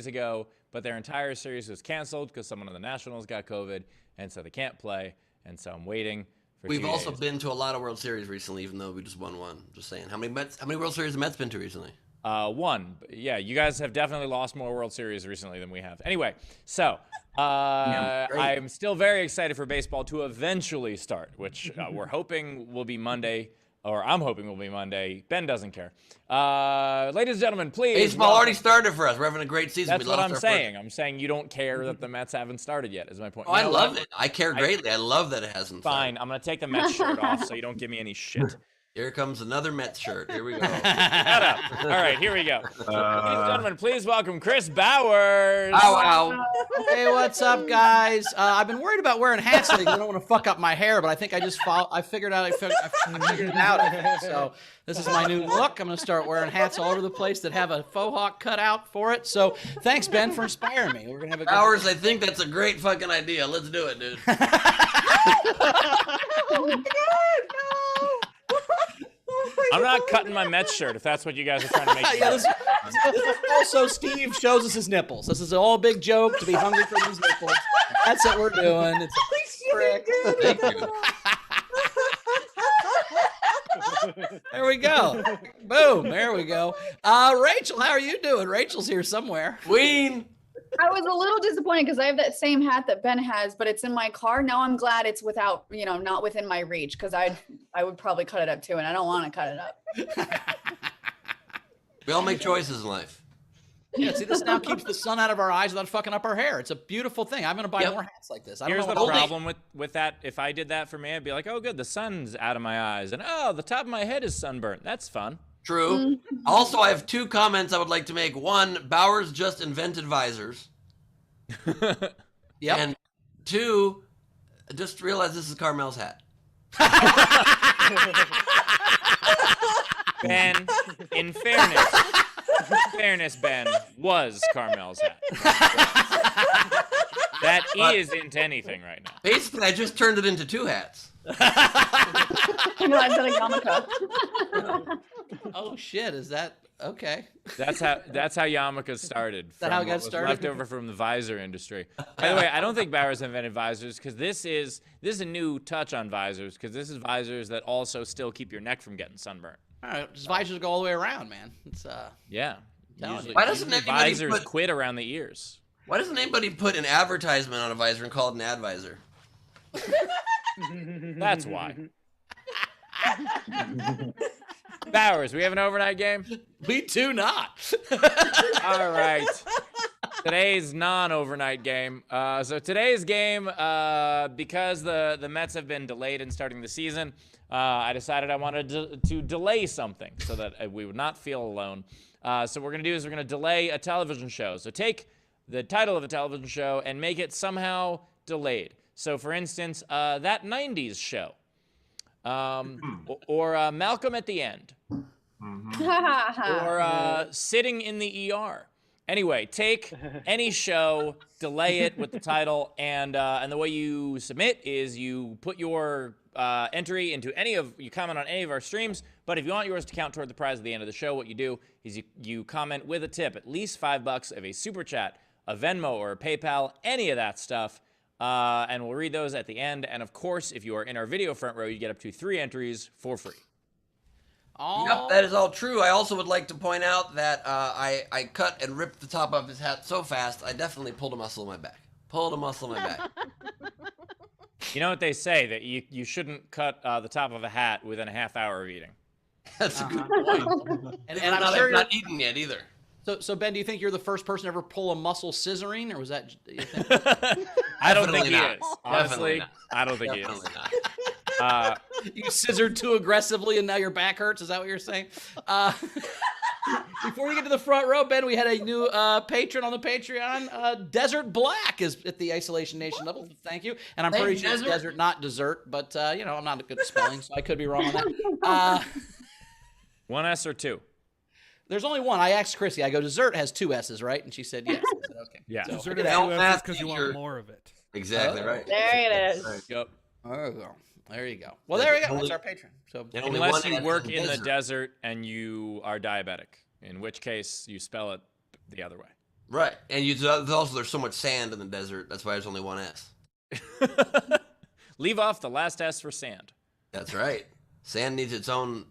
ago, but their entire series was canceled because someone on the Nationals got COVID, and so they can't play. And so I'm waiting for We've 2 also days. been to a lot of World Series recently, even though we just won one. Just saying. How many World Series have the Mets been to recently? One. Yeah, you guys have definitely lost more World Series recently than we have. Anyway, so I'm still very excited for baseball to eventually start, which we're hoping will be Monday, or I'm hoping will be Monday. Ben doesn't care. Ladies and gentlemen, please. Baseball already started for us. We're having a great season. That's what I'm saying. I'm saying you don't care that the Mets haven't started yet, is my point. Oh, I love it. I care greatly. I love that it hasn't Fine, started. I'm going to take the Mets shirt off so you don't give me any shit. Here comes another Mets shirt. Here we go. Shut up. All right, here we go. Ladies and gentlemen, please welcome Chris Bowers. Ow. Hey, what's up, guys? I've been worried about wearing hats because I don't want to fuck up my hair, but I think I just I figured it out. So this is my new look. I'm going to start wearing hats all over the place that have a faux hawk cut out for it. So thanks, Ben, for inspiring me. We're going to have a good Bowers, I think that's a great fucking idea. Let's do it, dude. Oh my God, no! I'm not cutting my Mets shirt if that's what you guys are trying to make. Yeah, this is also Steve shows us his nipples. This is all a big joke to be hungry for these nipples. That's what we're doing. It's a trick. Thank you. There we go. Boom. There we go. Rachel, how are you doing? Rachel's here somewhere. Queen. I was a little disappointed because I have that same hat that Ben has, but it's in my car. Now I'm glad it's without, not within my reach, because I would probably cut it up too, and I don't want to cut it up. We all make choices in life. Yeah, see, this now keeps the sun out of our eyes without fucking up our hair. It's a beautiful thing. I'm going to buy more hats like this. Here's the know what problem with that. If I did that for me, I'd be like, oh, good, the sun's out of my eyes. And, oh, the top of my head is sunburnt. That's fun. True. Also, I have 2 comments I would like to make. One, Bowers just invented visors. Yep. And 2, just realize this is Carmel's hat. Ben, in fairness, Ben, was Carmel's hat. That isn't anything right now. Basically, I just turned it into 2 hats. I realized that a yarmulke. Oh shit! Is that okay? That's how yarmulkes started. That how it from got what was started? left over from the visor industry. By the way, I don't think Bowers invented visors because this is a new touch on visors because this is visors that also still keep your neck from getting sunburned. All right, just visors go all the way around, man. It's Yeah. Telling Usually, you. Why doesn't usually anybody visors put- quit around the ears? Why doesn't anybody put an advertisement on a visor and call it an advisor? That's why. Bowers, we have an overnight game? we do not. All right. Today's non-overnight game. So today's game, because the Mets have been delayed in starting the season, I decided I wanted to delay something so that we would not feel alone. So what we're going to do is we're going to delay a television show. So take the title of a television show and make it somehow delayed. So for instance, that 90s show. Or Malcolm at the End. Or Sitting in the ER. Anyway, take any show, delay it with the title, and the way you submit is you put your entry into you comment on any of our streams, but if you want yours to count toward the prize at the end of the show, what you do is you comment with a tip, at least $5 of a super chat, a Venmo or a PayPal, any of that stuff, and we'll read those at the end. And of course, if you are in our video front row, you get up to 3 entries for free. Yep, that is all true. I also would like to point out that I cut and ripped the top off his hat so fast, I definitely pulled a muscle in my back. You know what they say, that you shouldn't cut the top of a hat within a half hour of eating. That's a good point. And I'm I'm sure not eaten yet either. So Ben, do you think you're the first person to ever pull a muscle scissoring, or was that? You think? I don't think Definitely he not. is. Honestly, Definitely not. I don't think he is. Definitely not. You scissored too aggressively and now your back hurts? Is that what you're saying? Before we get to the front row, Ben, we had a new patron on the Patreon. Desert Black is at the Isolation Nation level. Thank you. And I'm pretty sure it's desert, not dessert, but, I'm not good at spelling, so I could be wrong on that. One S or two? There's only one. I asked Chrissy. I go, dessert has 2 S's, right? And she said yes. I said, okay. Yeah. So, Dessert is Help math because you teacher. want more of it. Exactly right. There it is. Right. Yep. there you go. Well, there we go. That's our patron. So And only Unless one you S work in in the desert. desert and you are diabetic, in which case you spell it the other way. Right, and there's so much sand in the desert. That's why there's only one S. Leave off the last S for sand. That's right. Sand needs its own.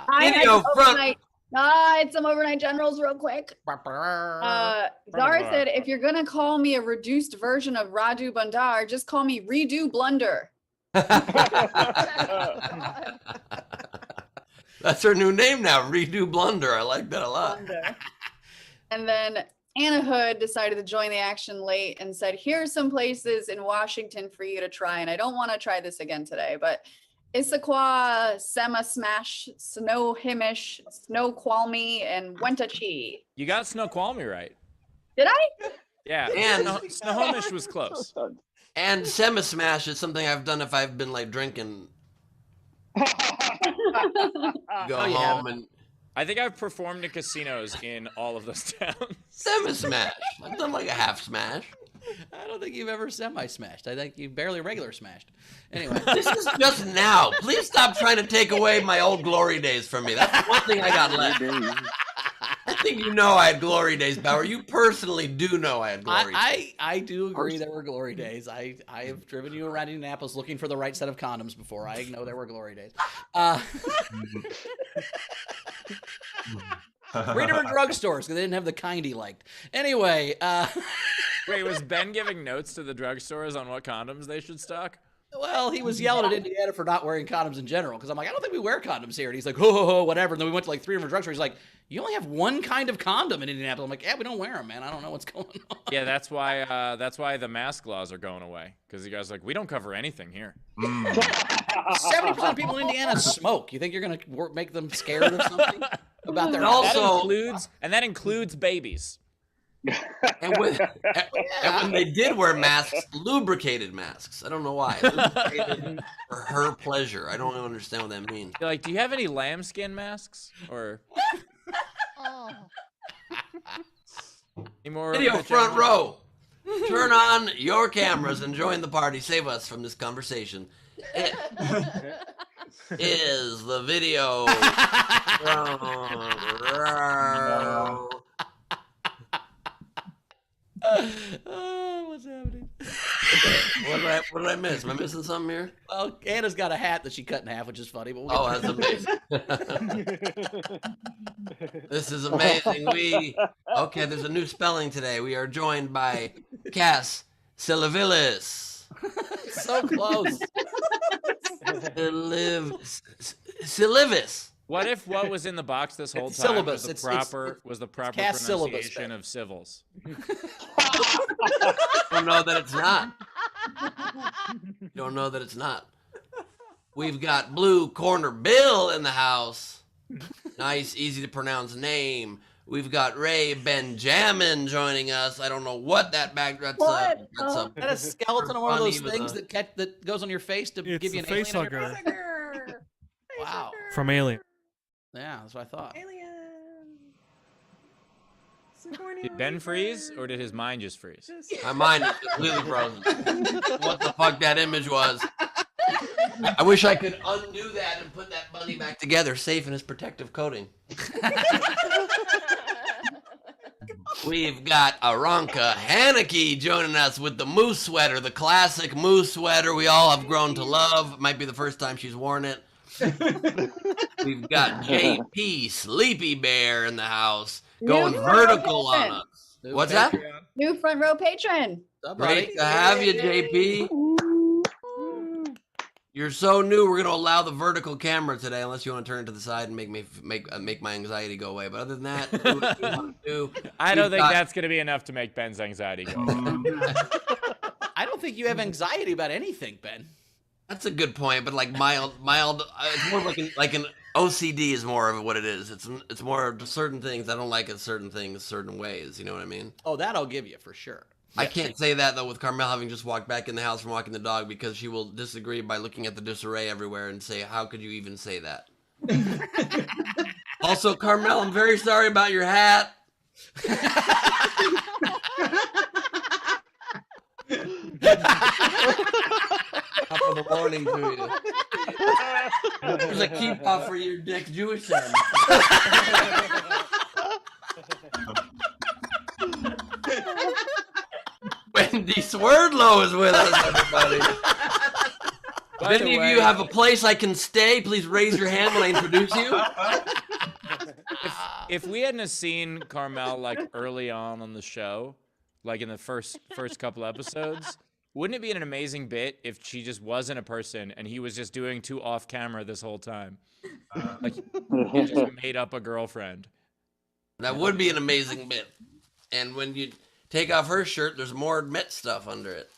I Video had some overnight generals real quick. Zara said, if you're going to call me a reduced version of Raju Bandar, just call me Redo Blunder. That's her new name now, Redo Blunder. I like that a lot. And then Anna Hood decided to join the action late and said, here's some places in Washington for you to try. And I don't want to try this again today, but Issaquah, Sema Smash, Snohomish, Snoqualmie, and Wenatchee. You got Snoqualmie right. Did I? Yeah, And Snohomish was close. And Sema Smash is something I've done if I've been like drinking. Go you home and I think I've performed in casinos in all of those towns. Sema Smash. I've done like a half smash. I don't think you've ever semi-smashed. I think you've barely regular smashed. Anyway. This is just now. Please stop trying to take away my old glory days from me. That's one thing I got left. I think you know I had glory days, Bauer. You personally do know I had glory days. I do agree there were glory days. I have driven you around Indianapolis looking for the right set of condoms before. I know there were glory days. Read them in drugstores because they didn't have the kind he liked. Anyway. Wait, was Ben giving notes to the drugstores on what condoms they should stock? Well, he was yelling at Indiana for not wearing condoms in general because I'm like, I don't think we wear condoms here. And he's like, ho, whatever. And then we went to like 3 different drugstores. He's like, you only have one kind of condom in Indianapolis. I'm like, yeah, we don't wear them, man. I don't know what's going on. Yeah, that's why the mask laws are going away because you guys are like, we don't cover anything here. 70% of people in Indiana smoke. You think you're gonna make them scared or something about their? And also, that includes babies. And when they did wear masks, lubricated masks. I don't know why. Lubricated for her pleasure. I don't understand what that means. You're like, do you have any lambskin masks or? Any more Video front row. Turn on your cameras and join the party. Save us from this conversation. It is the video front row. Oh, what's happening? What did I miss? Am I missing something here? Well, Anna's got a hat that she cut in half, which is funny. But That's amazing. This is amazing. Okay, there's a new spelling today. We are joined by Cass Silivilis. So close. Silivis. What if what was in the box this whole It's time syllabus. was the proper Cass syllabus, pronunciation of civils? Don't know that it's not. Don't know that it's not. We've got Blue Corner Bill in the house. Nice, easy to pronounce name. We've got Ray Benjamin joining us. I don't know what that background. Is that a skeleton of one of those things that goes on your face to give you an face alien? hugger. Wow. From Alien. Yeah, that's what I thought. Did Ben freeze or did his mind just freeze? My mind is completely frozen. What the fuck that image was. I wish I could undo that and put that bunny back together, safe in his protective coating. We've got Aranka Haneke joining us with the moose sweater, the classic moose sweater we all have grown to love. Might be the first time she's worn it. We've got JP Sleepy Bear in the house going vertical on us. What's that? New front row patron. Great to have you, JP. You're so new. We're gonna allow the vertical camera today, unless you want to turn it to the side and make my anxiety go away. But other than that, do what you want to do. I don't think that's gonna be enough to make Ben's anxiety go away. I don't think you have anxiety about anything, Ben. That's a good point, but like mild. It's more like an OCD is more of what it is. It's more of certain things I don't like at certain things, certain ways. You know what I mean? Oh, that I'll give you for sure. I can't say that though with Carmel having just walked back in the house from walking the dog because she will disagree by looking at the disarray everywhere and say, "How could you even say that?" Also, Carmel, I'm very sorry about your hat. Top of the a warning to you. There's a keep off for your dick Jewish son. Wendy Swerdlow is with us, everybody. By If the any of way, you have a place I can stay, please raise your hand when I introduce you. if we hadn't have seen Carmel like early on the show, like in the first couple episodes, wouldn't it be an amazing bit if she just wasn't a person and he was just doing two off camera this whole time? Like he just made up a girlfriend. That would be an amazing bit. And when you take off her shirt, there's more Met stuff under it.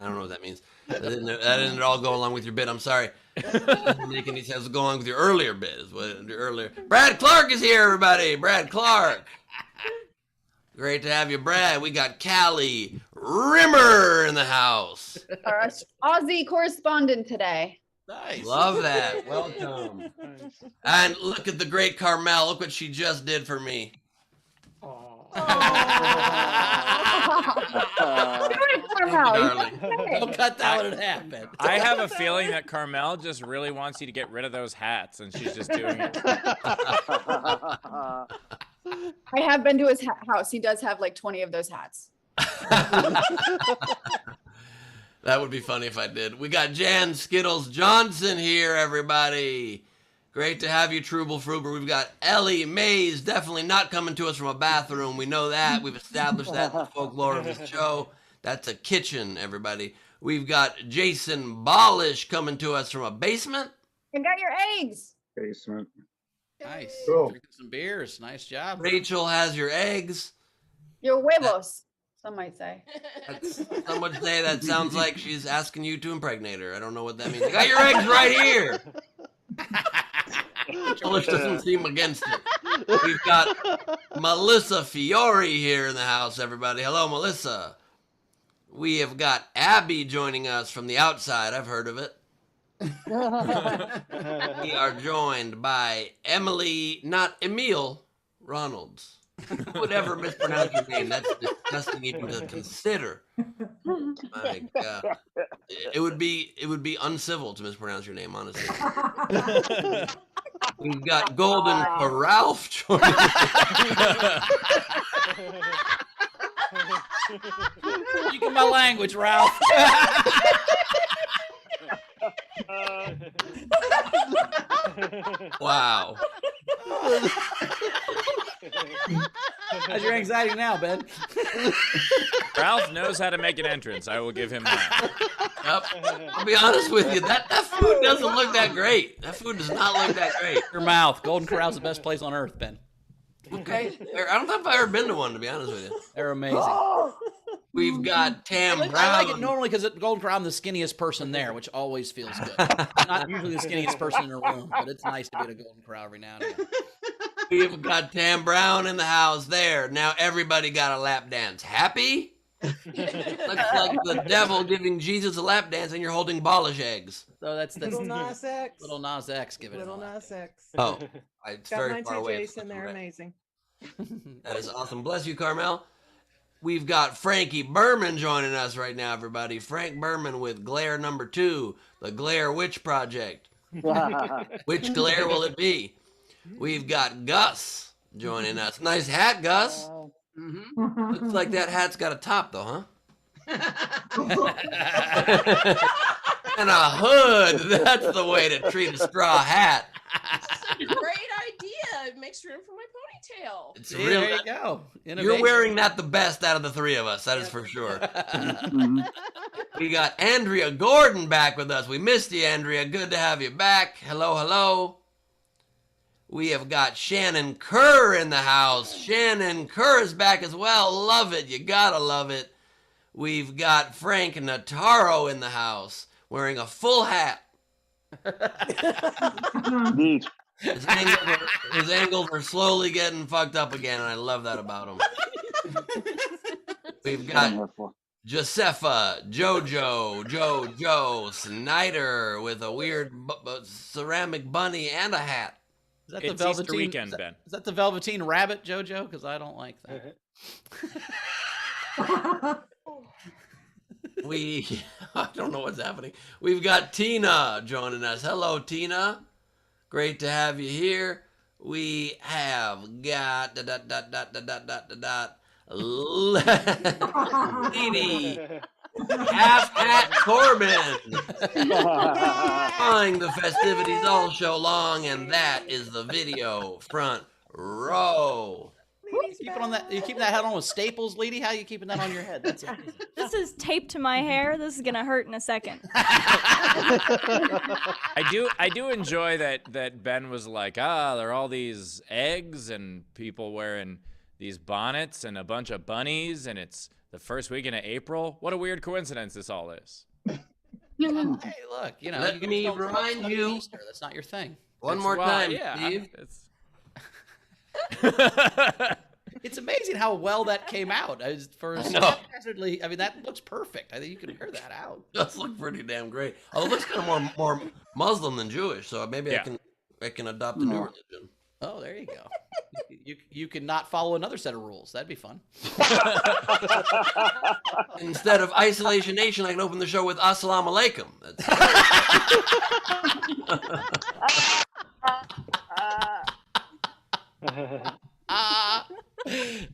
I don't know what that means. That didn't at all go along with your bit. I'm sorry. That doesn't make any sense. Go along with your earlier bit. Is what earlier. Brad Clark is here, everybody. Brad Clark. Great to have you, Brad. We got Callie Rimmer in the house. Our Aussie correspondent today. Nice. Love that. Welcome. And look at the great Carmel. Look what she just did for me. Darling. Don't cut that when it happened. I have a feeling that Carmel just really wants you to get rid of those hats, and she's just doing it. I have been to his house. He does have like 20 of those hats. That would be funny if I did. We got Jan Skittles Johnson here, everybody. Great to have you, Trubel Fruber. We've got Ellie Mays, definitely not coming to us from a bathroom. We know that. We've established that in the folklore of this show. That's a kitchen, everybody. We've got Jason Bollish coming to us from a basement. I got your eggs. Basement. Nice. Cool. Drinking some beers. Nice job. Rachel has your eggs. Your huevos, some might say. Some would say that sounds like she's asking you to impregnate her. I don't know what that means. I got your eggs right here. Polish doesn't seem against it. We've got Melissa Fiore here in the house, everybody. Hello, Melissa. We have got Abby joining us from the outside. I've heard of it. We are joined by Emily, not Emile, Ronalds. Who would ever mispronounce your name? That's disgusting even to consider. My God. It would be uncivil to mispronounce your name, honestly. We've got Golden Ralph joining us. Speaking my language, Ralph. Wow. How's your anxiety now, Ben? Ralph knows how to make an entrance. I will give him that. Yep. I'll be honest with you, that food doesn't look that great. That food does not look that great. Your mouth. Golden Corral's the best place on earth, Ben. Okay. I don't know if I've ever been to one, to be honest with you. They're amazing. We've got Tam I Brown. like it normally because at Golden Corral, I'm the skinniest person there, which always feels good. Not usually the skinniest person in the room, but it's nice to be at a Golden Corral every now and again. We've got Tam Brown in the house there. Now everybody got a lap dance. Happy? Looks like the devil giving Jesus a lap dance and you're holding Polish eggs. So that's Little Nas X. Little Nas X giving Little it a lap. Nas X. Oh, it's Got very mine far too, away. Jason. They're amazing. That is awesome. Bless you, Carmel. We've got Frankie Berman joining us right now, everybody. Frank Berman with Glare number 2, the Glare Witch Project. Which glare will it be? We've got Gus joining us. Nice hat, Gus. Mm-hmm. Looks like that hat's got a top, though, huh? And a hood. That's the way to treat a straw hat. Great idea. It makes room for my ponytail. It's See, real. there you go. You're Innovation. wearing that the best out of the three of us. That is for sure. We got Andrea Gordon back with us. We missed you, Andrea. Good to have you back. Hello, hello. We have got Shannon Kerr in the house. Shannon Kerr is back as well. Love it. You gotta love it. We've got Frank Notaro in the house wearing a full hat. Neat. His angles are slowly getting fucked up again, and I love that about him. We've got Josefa, Jojo Snyder with a weird ceramic bunny and a hat. Is that It's the Velveteen Easter weekend, is that, Ben. Is that the Velveteen Rabbit, JoJo? Because I don't like that. I don't know what's happening. We've got Tina joining us. Hello, Tina. Great to have you here. We have got Lady Half-Hat Corbin. Drawing the festivities all show long, and that is the video front row. You keeping that hat on with staples, Lady? How are you keeping that on your head? That's amazing. This is taped to my hair. This is gonna hurt in a second. I do enjoy that Ben was like, there are all these eggs and people wearing these bonnets and a bunch of bunnies, and it's the first weekend of April. What a weird coincidence this all is. Hey, look, Let me remind you. Easter. That's not your thing. One more time, yeah, Steve. It's amazing how well that came out. Haphazardly, I mean, that looks perfect. I think you can wear that out. Does look pretty damn great. Oh, it looks kind of more Muslim than Jewish, so maybe I can adopt a new religion. Oh, there you go. You can not follow another set of rules. That'd be fun. Instead of Isolation Nation, I can open the show with Assalamu Alaikum.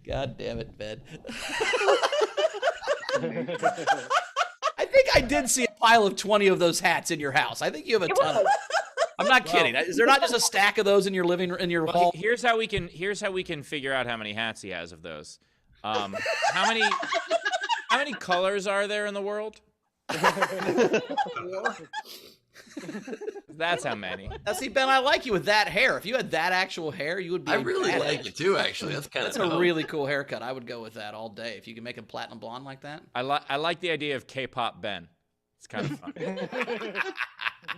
God damn it, Ben. I think I did see a pile of 20 of those hats in your house. I think you have a ton of them. I'm not kidding. Is there not just a stack of those in your hall? Here's how we can figure out how many hats he has of those. How many colors are there in the world? That's how many. Now, see, Ben, I like you with that hair. If you had that actual hair, you would be. I really like it too. Actually, that's a really cool haircut. I would go with that all day if you can make him platinum blonde like that. I like the idea of K-pop Ben. It's kind of fun.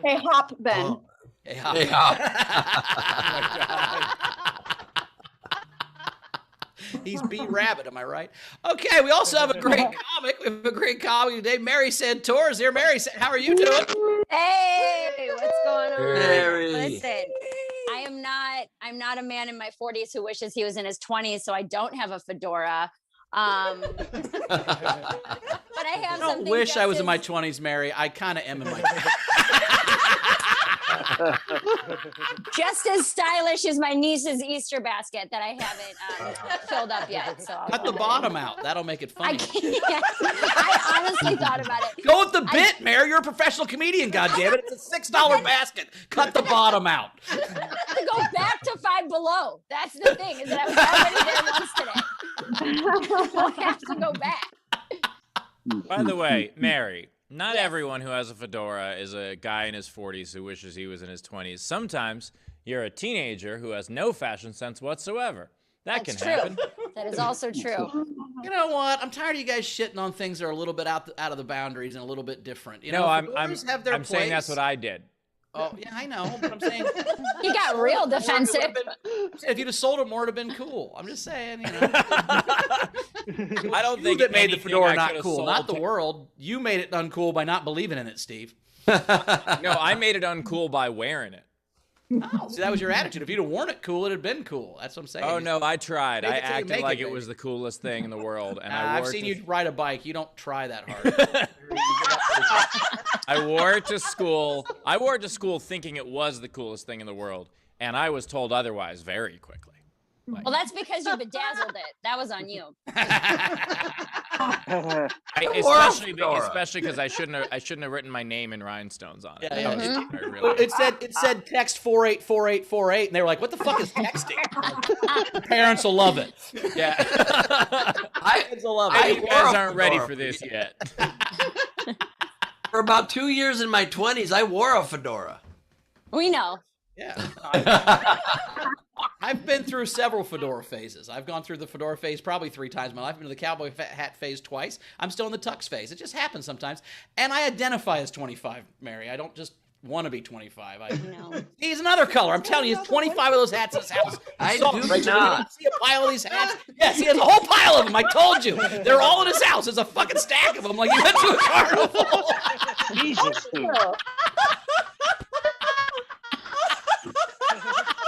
Hey, Hop Ben. Hey, Hop. Hey, Hop. He's B Rabbit, am I right? Okay, we also have a great comic. We have a great comic today. Mary Santora is here. Mary, how are you doing? Hey, what's going on? Mary. Listen, I'm not a man in my 40s who wishes he was in his 20s, so I don't have a fedora. But I have I don't something. wish I was in my 20s, Mary. I kind of am in my 20s. Just as stylish as my niece's Easter basket that I haven't filled up yet. So Cut the bottom out. That'll make it I funny. can't. I honestly thought about it. Go with the bit, Mary. You're a professional comomedian, goddammit. It's a $6 basket. Cut the bottom out. To go back to Five Below. That's the thing, is that I was already there once today. I'll have to go back. By the way, Mary, not everyone who has a fedora is a guy in his 40s who wishes he was in his 20s. Sometimes you're a teenager who has no fashion sense whatsoever. That That's can happen. true. That is also true. You know what? I'm tired of you guys shitting on things that are a little bit out of the boundaries and a little bit different. You know, I'm fedoras have their saying that's place. what I did. Oh, yeah, I know, but I'm saying You got real defensive. if you'd have sold it more, it'd have been cool. I'm just saying, you know. I don't You think that made the anything fedora I not could've cool, sold not the to- world. You made it uncool by not believing in it, Steve. No, I made it uncool by wearing it. Oh, see, that was your attitude. If you'd have worn it cool, it'd have been cool. That's what I'm saying. Oh no, I tried. Make I it till you acted make like it, it was baby. the coolest thing in the world, and I I've wore seen it to, you ride a bike. You don't try that hard. I wore it to school. I wore it to school thinking it was the coolest thing in the world, and I was told otherwise very quickly. Well, that's because you bedazzled it. That was on you. Especially fedora. because I shouldn't have written my name in rhinestones on it. Yeah, That was yeah. I really- It said text 484848, and they were like, "What the fuck is texting?" Parents will love it. yeah. Kids will love it. You guys wore a aren't ready fedora. for this yet. For about 2 years in my 20s, I wore a fedora. We know. Yeah. I've been through several fedora phases. I've gone through the fedora phase probably 3 times in my life. I've been to the cowboy hat phase twice. I'm still in the tux phase. It just happens sometimes. And I identify as 25, Mary. I don't just want to be 25. No. He's another color. I'm telling you, he's 25 of those hats in his house. I saw do him right now. not. You see a pile of these hats? Yes, he has a whole pile of them. I told you. They're all in his house. There's a fucking stack of them like you went to a carnival. Jesus, Steve.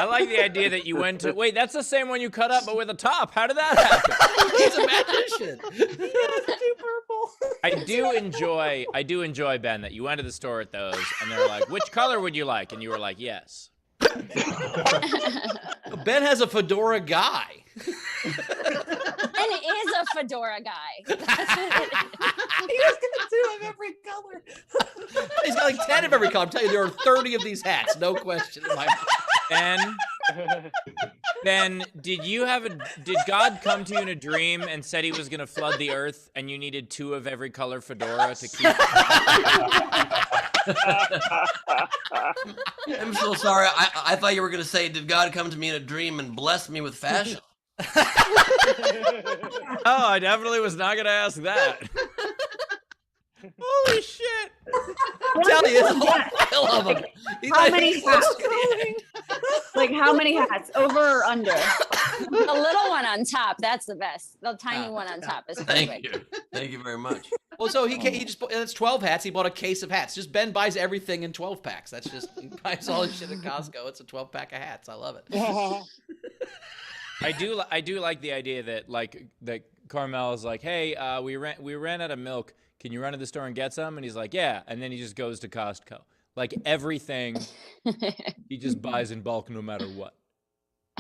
I like the idea that you went to. Wait, that's the same one you cut up, but with a top. How did that happen? He's a magician. I do enjoy Ben that you went to the store at those, and they're like, "Which color would you like?" And you were like, "Yes." Ben has a fedora guy. Ben is a fedora guy. He was gonna do of every color. He's got like 10 of every color. I'm telling you, there are 30 of these hats, no question in my mind. Ben, did God come to you in a dream and said he was going to flood the earth and you needed 2 of every color fedora to keep? I'm so sorry. I thought you were going to say, did God come to me in a dream and bless me with fashion? Oh, I definitely was not going to ask that. Holy shit. I'm telling you, it's a whole pile of them. How many hats? Like how many hats? Over or under? The little one on top, that's the best. The tiny one on top is perfect. Thank you. Thank you very much. Well, so he just that's 12 hats. He bought a case of hats. Just Ben buys everything in 12 packs. That's just he buys all his shit at Costco. It's a 12 pack of hats. I love it. I do like the idea that Carmel is like, "Hey, we ran out of milk. Can you run to the store and get some?" And he's like, "Yeah." And then he just goes to Costco. Like everything, he just buys in bulk no matter what.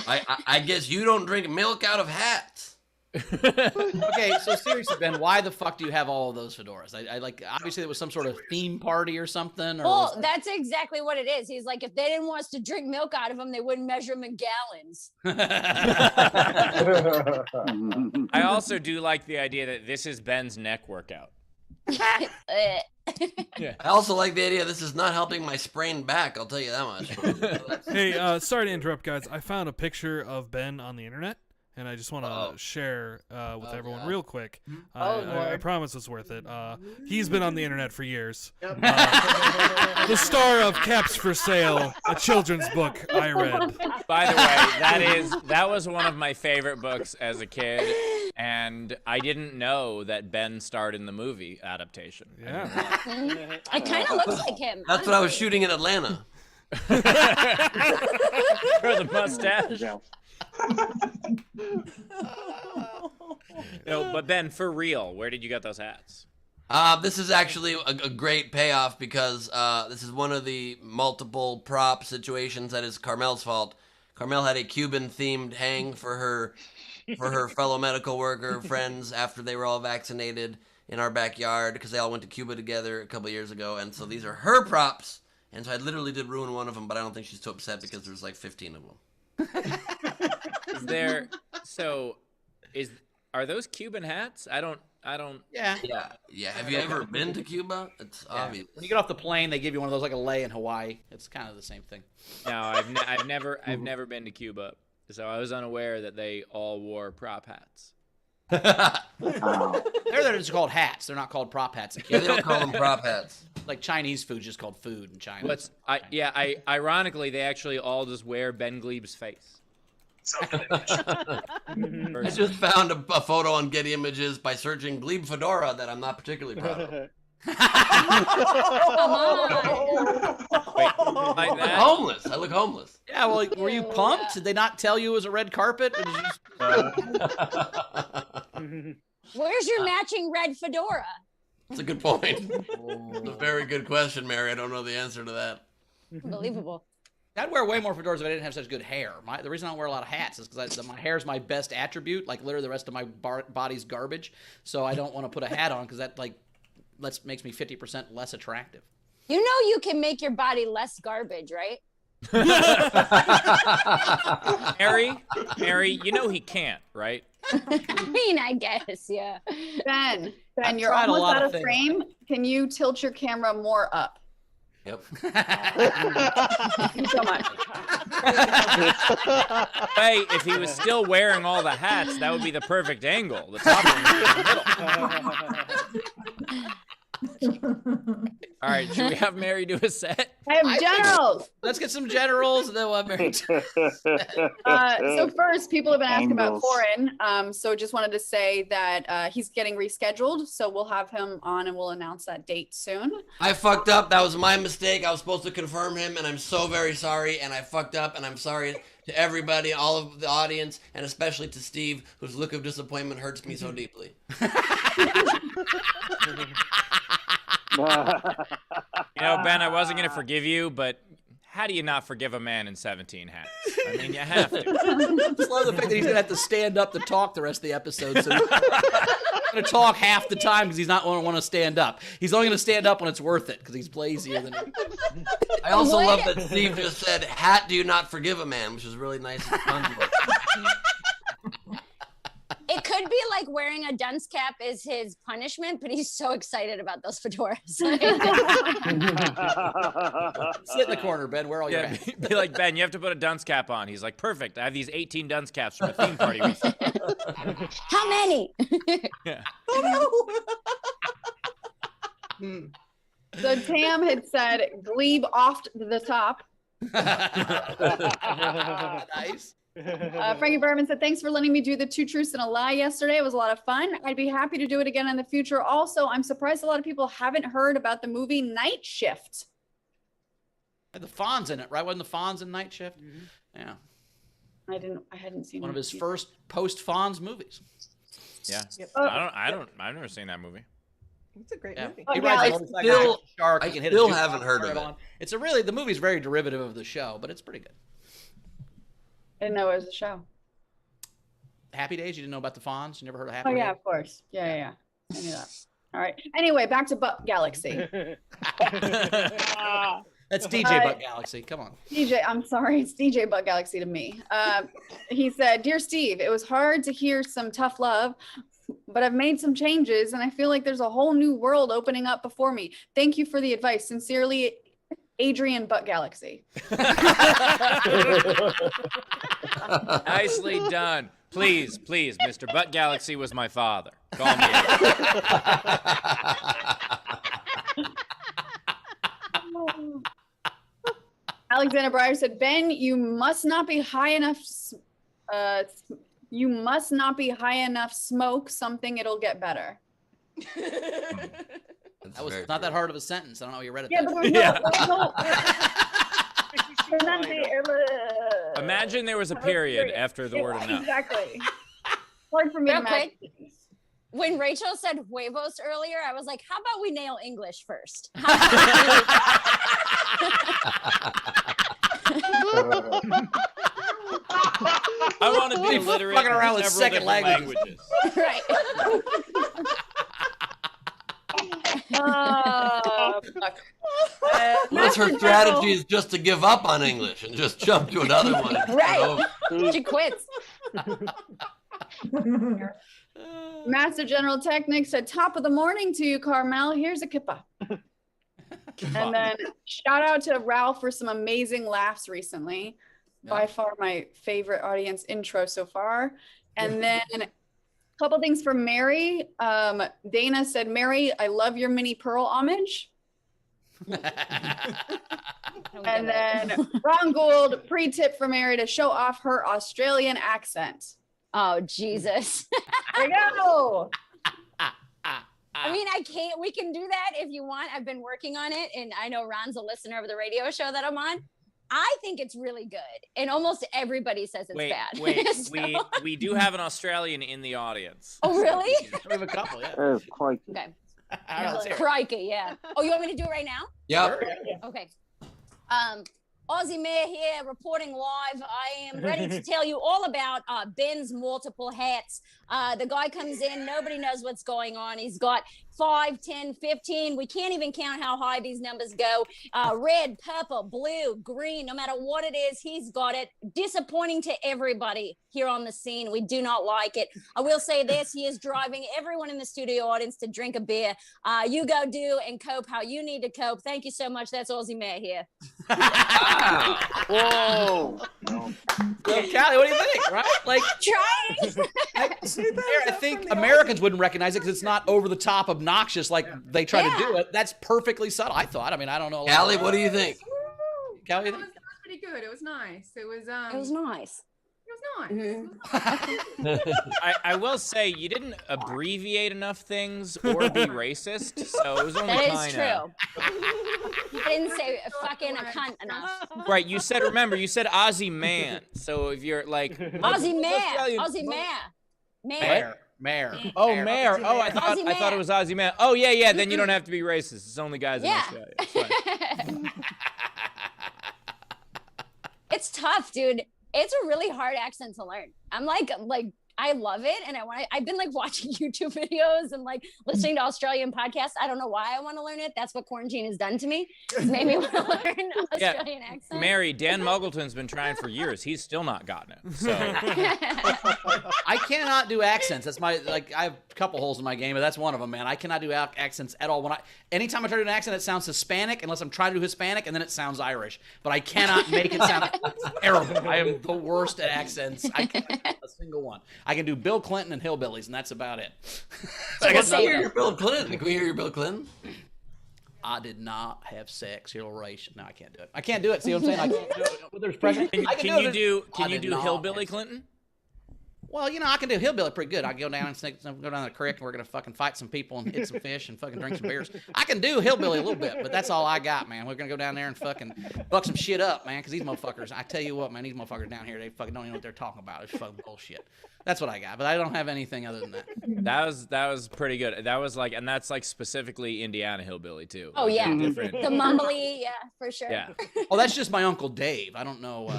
I guess you don't drink milk out of hats. Okay, so seriously, Ben, why the fuck do you have all of those fedoras? I like obviously there was some sort of theme party or something. Or Well, that's exactly what it is. He's like, if they didn't want us to drink milk out of them, they wouldn't measure them in gallons. I also do like the idea that this is Ben's neck workout. I also like the idea this is not helping my sprained back, I'll tell you that much. Hey, sorry to interrupt, guys. I found a picture of Ben on the internet, and I just want to share with everyone real quick. I promise it's worth it. He's been on the internet for years. Yep. The star of Caps for Sale, a children's book I read. By the way, that was one of my favorite books as a kid, and I didn't know that Ben starred in the movie adaptation. Yeah. It kind of looks like him. That's what I was shooting in Atlanta. For the mustache. No, but Ben, for real, where did you get those hats? This is actually a great payoff because this is one of the multiple prop situations that is Carmel's fault. Carmel had a Cuban-themed hang for her fellow medical worker friends after they were all vaccinated in our backyard because they all went to Cuba together a couple years ago, and so these are her props. And so I literally did ruin one of them, but I don't think she's too upset because there's like 15 of them. Are those Cuban hats? I don't. Yeah. Yeah. Have you ever been to Cuba? It's obvious. When you get off the plane, they give you one of those like a lei in Hawaii. It's kind of the same thing. No, I've never been to Cuba, so I was unaware that they all wore prop hats. They're just called hats. They're not called prop hats. Yeah, they don't call them prop hats. Like Chinese food is just called food in China. But ironically, they actually all just wear Ben Gleib's face. I just found a photo on Getty Images by searching Glebe Fedora that I'm not particularly proud of. Like I look that? homeless. I look homeless. Yeah, well, were you pumped? Did they not tell you it was a red carpet? Or did you just... Where's your matching red fedora? That's a good point. It's a very good question, Mary. I don't know the answer to that. Unbelievable. I'd wear way more fedoras if I didn't have such good hair. The reason I don't wear a lot of hats is because my hair is my best attribute. Like literally, the rest of my body's garbage. So I don't want to put a hat on because that makes me 50% less attractive. You know you can make your body less garbage, right? Mary, you know he can't, right? I mean, I guess, yeah. Ben, I've you're tried a almost lot out of of things. frame. Can you tilt your camera more up? Yep. Thank you so much. Hey, if he was still wearing all the hats, that would be the perfect angle. The top one would be in the middle. All right, should we have Mary do a set? I have generals. Let's get some generals, and then we'll have Mary. So first, people have been asking about Angles. Corin. So just wanted to say that he's getting rescheduled. So we'll have him on and we'll announce that date soon. I fucked up. That was my mistake. I was supposed to confirm him, and I'm so very sorry. And I fucked up, and I'm sorry to everybody, all of the audience, and especially to Steve, whose look of disappointment hurts me so deeply. You know, Ben, I wasn't going to forgive you, but how do you not forgive a man in 17 hats? I mean, you have to. Just love the fact that he's gonna have to stand up to talk the rest of the episode. So he's gonna talk half the time because he's not gonna want to stand up. He's only gonna stand up when it's worth it because he's lazier than him. I also love that Steve just said, "Hat, do you not forgive a man," which is really nice and fun. It could be like wearing a dunce cap is his punishment, but he's so excited about those fedoras. Sit in the corner, Ben. Where are all your hats? Be like, Ben, you have to put a dunce cap on. He's like, perfect. I have these 18 dunce caps from a theme party recently. How many? Yeah. So Tam had said, glebe off to the top. Nice. Frankie Berman said, thanks for letting me do the 2 truths and a lie yesterday. It was a lot of fun. I'd be happy to do it again in the future. Also, I'm surprised a lot of people haven't heard about the movie Night Shift. Had the Fonz in it, right? Wasn't the Fonz in Night Shift? Yeah. I hadn't seen One of it his either. first post-Fonz movies. Yeah. Oh, I've never seen that movie. It's a great Yeah. movie. He Oh, rides yeah, a it's motorcycle still- like a shark. I He can hit a still jukebox, haven't heard turn of it. on. It's a really, the movie's very derivative of the show, but it's pretty good. I didn't know it was a show. Happy Days, you didn't know about the Fonz? You never heard of Happy Oh, yeah, Days? of course. Yeah. I knew that. All right. Anyway, back to Butt Galaxy. That's DJ Butt Galaxy. Come on. DJ, I'm sorry, it's DJ Butt Galaxy to me. He said, Dear Steve, it was hard to hear some tough love, but I've made some changes and I feel like there's a whole new world opening up before me. Thank you for the advice. Sincerely, Adrian Butt Galaxy. Nicely done. Please, Mr. Butt Galaxy was my father. Call me. Alexander Breyer said, Ben, you must not be high enough. You must not be high enough. Smoke something, it'll get better. That was not that hard of a sentence. I don't know how you read it. Yeah, that but way. there's no. Imagine there was a period after the word enough. Exactly. Hard for me to Real quick. imagine. When Rachel said huevos earlier, I was like, how about we nail English first? I want to be illiterate fucking around in with several second different languages. Right. Fuck. Unless her strategy is just to give up on English and just jump to another one. Right. She quits. Master General Technic said, top of the morning to you, Carmel. Here's a kippa. And then shout out to Ralph for some amazing laughs recently. By far my favorite audience intro so far. And then a couple things for Mary. Dana said, Mary, I love your mini pearl homage. And then Ron Gould, pre-tip for Mary to show off her Australian accent. Oh, Jesus. There you go. I mean, we can do that if you want. I've been working on it, and I know Ron's a listener of the radio show that I'm on. I think it's really good, and almost everybody says it's bad. Wait, So- we do have an Australian in the audience. Oh, really? We have a couple, yeah. Quite. Okay. All right, let's hear it. Crikey, yeah. Oh, you want me to do it right now? Yep. Okay. Aussie Mayor here, reporting live. I am ready to tell you all about Ben's multiple hats. The guy comes in, nobody knows what's going on. He's got 5, 10, 15. We can't even count how high these numbers go. Red, purple, blue, green, no matter what it is, he's got it. Disappointing to everybody here on the scene. We do not like it. I will say this, he is driving everyone in the studio audience to drink a beer. You go do and cope how you need to cope. Thank you so much. That's Aussie Mayor here. Whoa. Good So, Callie, what do you think? Right? Like, Trying. I think Americans wouldn't recognize it because it's not over the top obnoxious like they try to do it. That's perfectly subtle. I thought. I mean, I don't know. Callie, what do you think? Callie, It was pretty good. It was nice. It was It was nice. I will say you didn't abbreviate enough things or be racist, so it was only That kind is true. I didn't say fucking a cunt enough. Right, you said Aussie man. So if you're like Aussie man, Australian- Aussie man. Mayor. Oh, mayor. Oh, I thought Aussie it was Aussie man. Oh, yeah. Then you don't have to be racist. It's only guys in Yeah. Australia. It's fine. It's tough, dude. It's a really hard accent to learn. I'm like I love it, and I've been like watching YouTube videos and like listening to Australian podcasts. I don't know why I want to learn it. That's what quarantine has done to me. It's made me want to learn Australian accent. Mary, Dan Muggleton's been trying for years. He's still not gotten it. So I cannot do accents. That's my I have a couple holes in my game, but that's one of them, man. I cannot do accents at all. Anytime I try to do an accent, it sounds Hispanic, unless I'm trying to do Hispanic, and then it sounds Irish. But I cannot make it sound terrible. I am the worst at accents. I can't do a single one. I can do Bill Clinton and hillbillies, and that's about it. Let's hear your Bill Clinton. Can we hear your Bill Clinton? I did not have sexual relation. No, I can't do it. I can't do it. See what I'm saying? I can't do it. There's pressure. Can you do hillbilly Clinton? Well, I can do hillbilly pretty good. I go down the creek and we're gonna fucking fight some people and hit some fish and fucking drink some beers. I can do hillbilly a little bit, but that's all I got, man. We're gonna go down there and fucking fuck some shit up, man. Because these motherfuckers, I tell you what, man, these motherfuckers down here, they fucking don't even know what they're talking about. It's fucking bullshit. That's what I got, but I don't have anything other than that. That was pretty good. That was and that's specifically Indiana hillbilly too. Oh yeah, different. the mumbly, yeah, for sure. Yeah. Oh, that's just my Uncle Dave. I don't know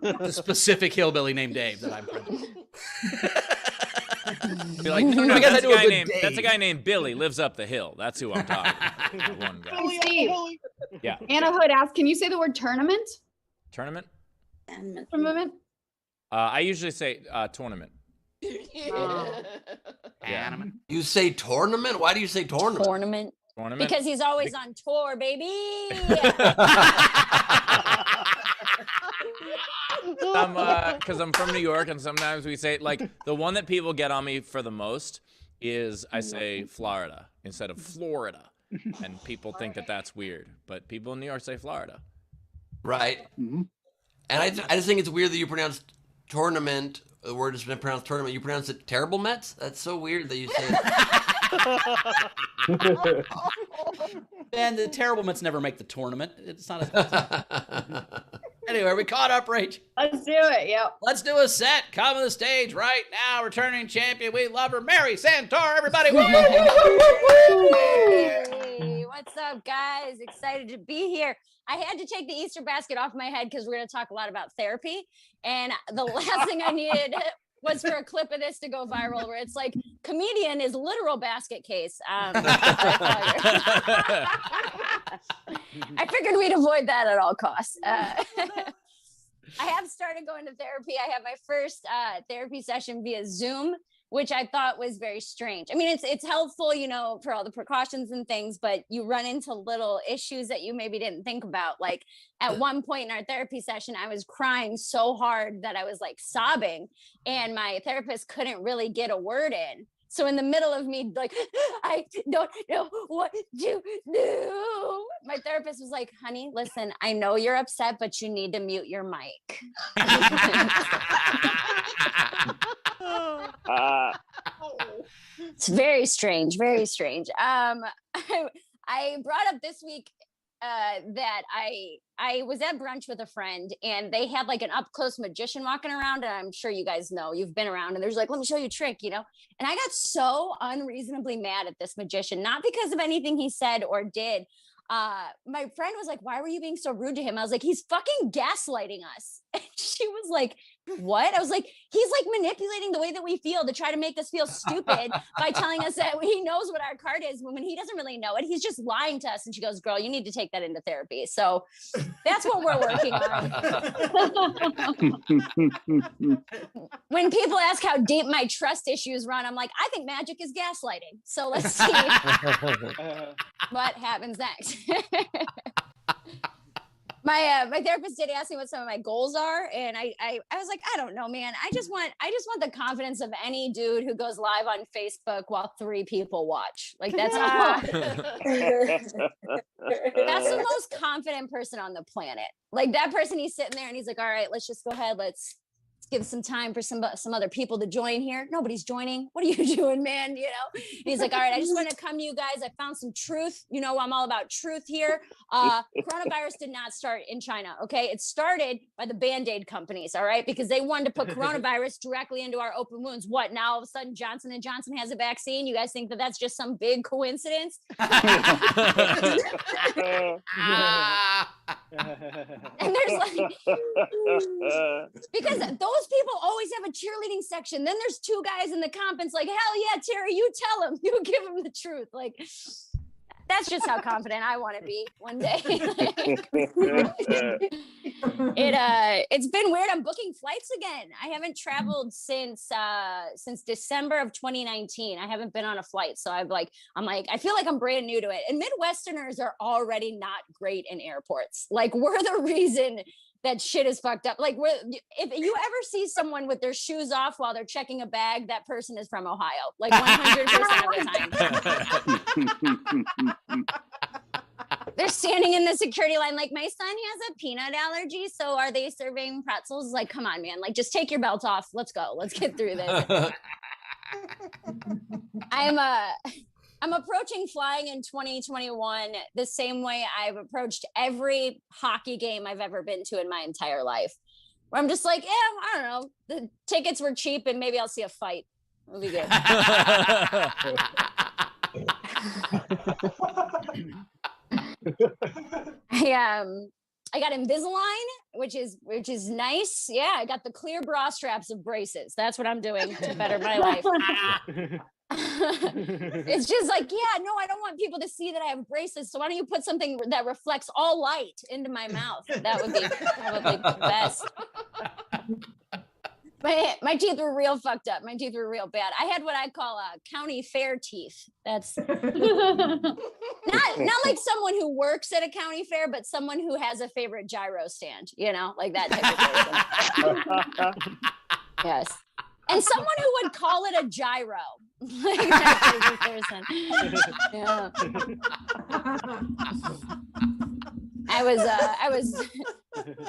the specific hillbilly named Dave that I'm friends with. Be like, no, that's a guy named Billy, lives up the hill. That's who I'm talking about. One guy. Hey, Steve. Yeah. Anna Hood asked, can you say the word tournament? Tournament? Tournament? I usually say tournament. You say tournament? Why do you say tournament? Tournament. Because he's always on tour, baby. Because I'm from New York, and sometimes we say the one that people get on me for the most is I say Florida instead of Florida, and people think that that's weird, but people in New York say Florida. Right. Mm-hmm. And I just think it's weird that you pronounce tournament. The word has been pronounced tournament. You pronounce it terrible Mets? That's so weird that you say it. Man, the terrible Mets never make the tournament. It's not a... Anyway, we caught up, Rach. Let's do it, yep. Let's do a set. Come to the stage right now. Returning champion. We love her. Mary Santora, everybody. Hey, what's up, guys? Excited to be here. I had to take the Easter basket off my head because we're going to talk a lot about therapy. And the last thing I needed was for a clip of this to go viral where it's like, comedian is literal basket case. I figured we'd avoid that at all costs. I have started going to therapy. I have my first therapy session via Zoom, which I thought was very strange. I mean, it's helpful, for all the precautions and things, but you run into little issues that you maybe didn't think about. Like at one point in our therapy session, I was crying so hard that I was like sobbing, and my therapist couldn't really get a word in. So in the middle of me, like, I don't know what to do, my therapist was like, honey, listen, I know you're upset, but you need to mute your mic. It's very strange, very strange. I brought up this week that I was at brunch with a friend, and they had like an up close magician walking around, and I'm sure you guys know, you've been around, and there's like, let me show you a trick, and I got so unreasonably mad at this magician, not because of anything he said or did. My friend was like, why were you being so rude to him? I was like, he's fucking gaslighting us. And she was like, what? I was like, he's like manipulating the way that we feel to try to make us feel stupid by telling us that he knows what our card is when he doesn't really know it. He's just lying to us. And she goes, girl, you need to take that into therapy. So that's what we're working on. When people ask how deep my trust issues run, I'm like, I think magic is gaslighting. So let's see what happens next. My therapist did ask me what some of my goals are, and I was like, I don't know, man. I just want the confidence of any dude who goes live on Facebook while 3 people watch. Like that's all. That's the most confident person on the planet. Like that person, he's sitting there and he's like, all right, let's just go ahead. Let's give some time for some other people to join here. Nobody's joining. What are you doing, man? You know? And he's like, all right, I just want to come to you guys. I found some truth. You know, I'm all about truth here. Coronavirus did not start in China. Okay. It started by the Band-Aid companies. All right. Because they wanted to put coronavirus directly into our open wounds. What now? All of a sudden Johnson & Johnson has a vaccine. You guys think that that's just some big coincidence? And there's like, because those people always have a cheerleading section. Then there's 2 guys in the comments like, hell yeah, Terry, you tell him, you give him the truth. Like, that's just how confident I want to be one day. It's been weird. I'm booking flights again. I haven't traveled since December of 2019. I haven't been on a flight. So I feel like I'm brand new to it. And Midwesterners are already not great in airports. Like we're the reason that shit is fucked up. Like if you ever see someone with their shoes off while they're checking a bag, that person is from Ohio. Like 100% of the time. They're standing in the security line like, my son has a peanut allergy, so are they serving pretzels? Like, come on, man. Like, just take your belt off. Let's go. Let's get through this. I'm approaching flying in 2021 the same way I've approached every hockey game I've ever been to in my entire life. Where I'm just like, yeah, I don't know. The tickets were cheap and maybe I'll see a fight. It'll be good. I got Invisalign, which is nice. Yeah, I got the clear bra straps of braces. That's what I'm doing to better my life. It's just like, yeah, no, I don't want people to see that I have braces. So why don't you put something that reflects all light into my mouth? That would be probably the best. My teeth were real fucked up. My teeth were real bad. I had what I call county fair teeth. That's not like someone who works at a county fair, but someone who has a favorite gyro stand, you know, like that type of person. Yes. And someone who would call it a gyro. Like that type of person. Yeah. I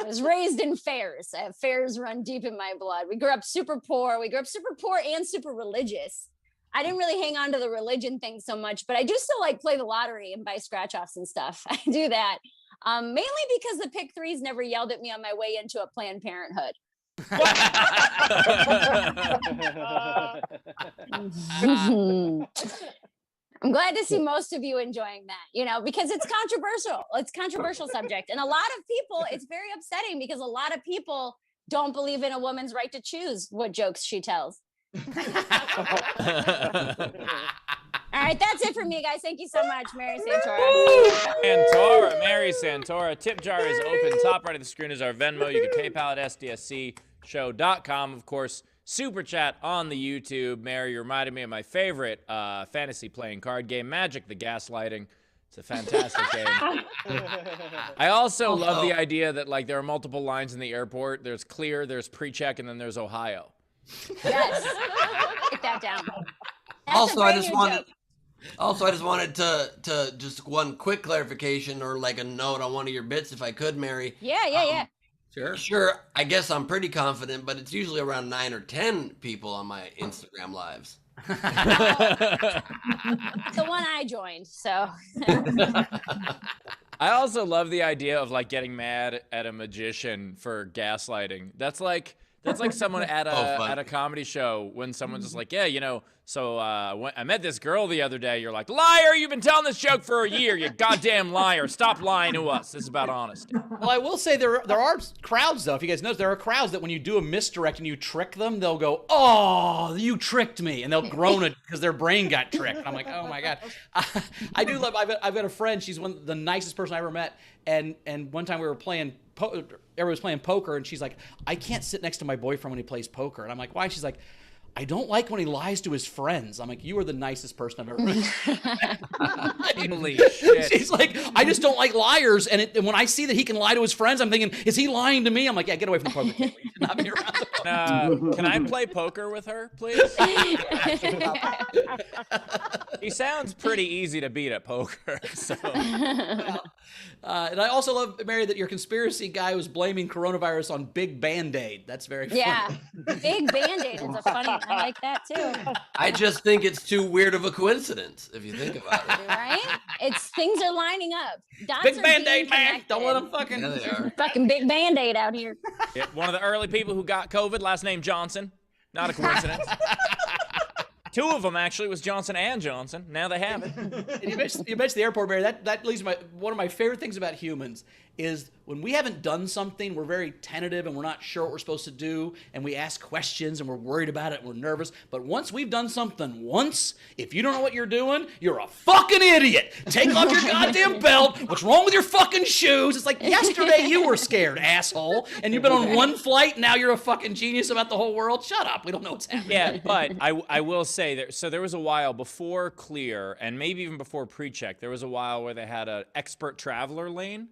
was raised in fairs. Fairs run deep in my blood. We grew up super poor. And super religious. I didn't really hang on to the religion thing so much, but I do still like play the lottery and buy scratch-offs and stuff. I do that. Mainly because the pick threes never yelled at me on my way into a Planned Parenthood. I'm glad to see most of you enjoying that, you know, because it's controversial. It's a controversial subject. And a lot of people, it's very upsetting because a lot of people don't believe in a woman's right to choose what jokes she tells. All right, that's it for me, guys. Thank you so much, Mary Santora. Mary Santora. Tip jar is open. Top right of the screen is our Venmo. You can PayPal at sdscshow.com. Of course, Super Chat on the YouTube. Mary, you reminded me of my favorite fantasy playing card game, Magic: The Gaslighting. It's a fantastic game. I also love the idea that like there are multiple lines in the airport. There's clear, there's pre-check, and then there's Ohio. Yes. Get that down. Also, I just wanted to just one quick clarification or like a note on one of your bits, if I could, Mary. Yeah. Sure. I guess I'm pretty confident, but it's usually around 9 or 10 people on my Instagram lives. The one I joined, so. I also love the idea of like getting mad at a magician for gaslighting. That's like someone at a comedy show when someone's just like, yeah, you know, so when I met this girl the other day. You're like, liar, you've been telling this joke for a year, you goddamn liar. Stop lying to us. This is about honesty. Well, I will say there are crowds, though. If you guys notice, there are crowds that when you do a misdirect and you trick them, they'll go, oh, you tricked me. And they'll groan it because their brain got tricked. And I'm like, oh, my God. I do love, I've got a friend. She's the nicest person I ever met. And one time we were playing everyone was playing poker, and she's like, I can't sit next to my boyfriend when he plays poker. And I'm like, why? She's like, I don't like when he lies to his friends. I'm like, you are the nicest person I've ever met. Holy shit. She's like, I just don't like liars. And when I see that he can lie to his friends, I'm thinking, is he lying to me? I'm like, yeah, get away from the poker table. You should not be around the poker. Can I play poker with her, please? He sounds pretty easy to beat at poker. So. And I also love, Mary, that your conspiracy guy was blaming coronavirus on Big Band-Aid. That's very funny. Yeah, Big Band-Aid is a funny. I like that too. I just think it's too weird of a coincidence if you think about it. Right? It's things are lining up. Dots Big are Band-Aid, being man. connected. Don't let him fucking. Yeah, they are. Fucking Big Band-Aid out here. Yeah, one of the early people who got COVID, last name Johnson. Not a coincidence. Two of them actually was Johnson and Johnson. Now they have it. And you mentioned the airport, Mary. That leads to one of my favorite things about humans is when we haven't done something, we're very tentative and we're not sure what we're supposed to do, and we ask questions and we're worried about it and we're nervous. But once we've done something once, if you don't know what you're doing, you're a fucking idiot. Take off your goddamn belt. What's wrong with your fucking shoes? It's like yesterday you were scared, asshole, and you've been on one flight. Now you're a fucking genius about the whole world. Shut up. We don't know what's happening. Yeah, but I will say that. So there was a while before Clear, and maybe even before PreCheck, there was a while where they had an expert traveler lane,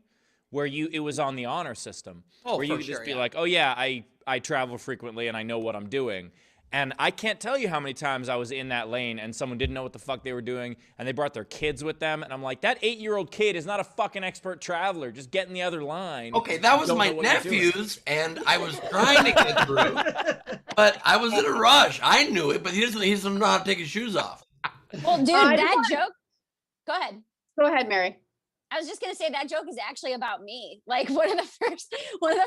where it was on the honor system, where you could just be like, oh yeah, I travel frequently and I know what I'm doing. And I can't tell you how many times I was in that lane and someone didn't know what the fuck they were doing and they brought their kids with them. And I'm like, that 8-year-old kid is not a fucking expert traveler. Just get in the other line. Okay, that was my nephew's, and I was trying to get through, but I was in a rush. I knew it, but he doesn't know how to take his shoes off. Well, dude, that joke. Go ahead. Go ahead, Mary. I was just gonna say that joke is actually about me. Like one of the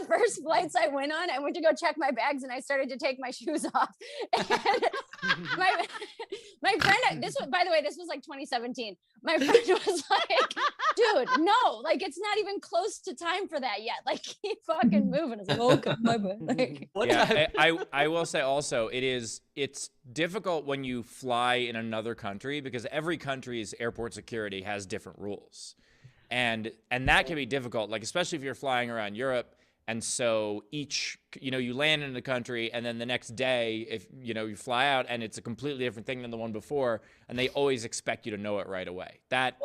first flights I went on, I went to go check my bags and I started to take my shoes off. And my friend, by the way, this was like 2017. My friend was like, dude, no, like it's not even close to time for that yet. Like keep fucking moving. It's like, okay, my bad. Like, yeah, I will say also it's difficult when you fly in another country because every country's airport security has different rules. And that can be difficult, like especially if you're flying around Europe. And so you land in the country and then the next day, if you fly out and it's a completely different thing than the one before, and they always expect you to know it right away. That's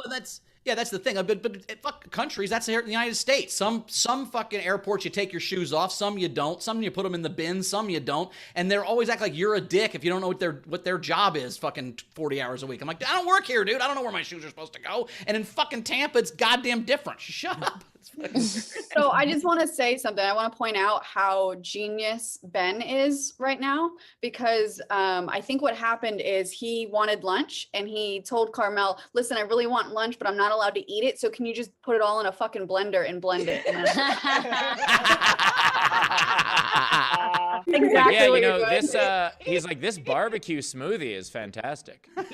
the thing. But fuck countries. That's here in the United States. Some fucking airports you take your shoes off. Some you don't. Some you put them in the bin. Some you don't. And they're always act like you're a dick if you don't know what their job is. Fucking 40 hours a week. I'm like, I don't work here, dude. I don't know where my shoes are supposed to go. And in fucking Tampa, it's goddamn different. Shut up. So I just want to say something. I want to point out how genius Ben is right now, because I think what happened is he wanted lunch and he told Carmel, listen, I really want lunch, but I'm not allowed to eat it. So can you just put it all in a fucking blender and blend it? And exactly. Yeah, this he's like, this barbecue smoothie is fantastic. It's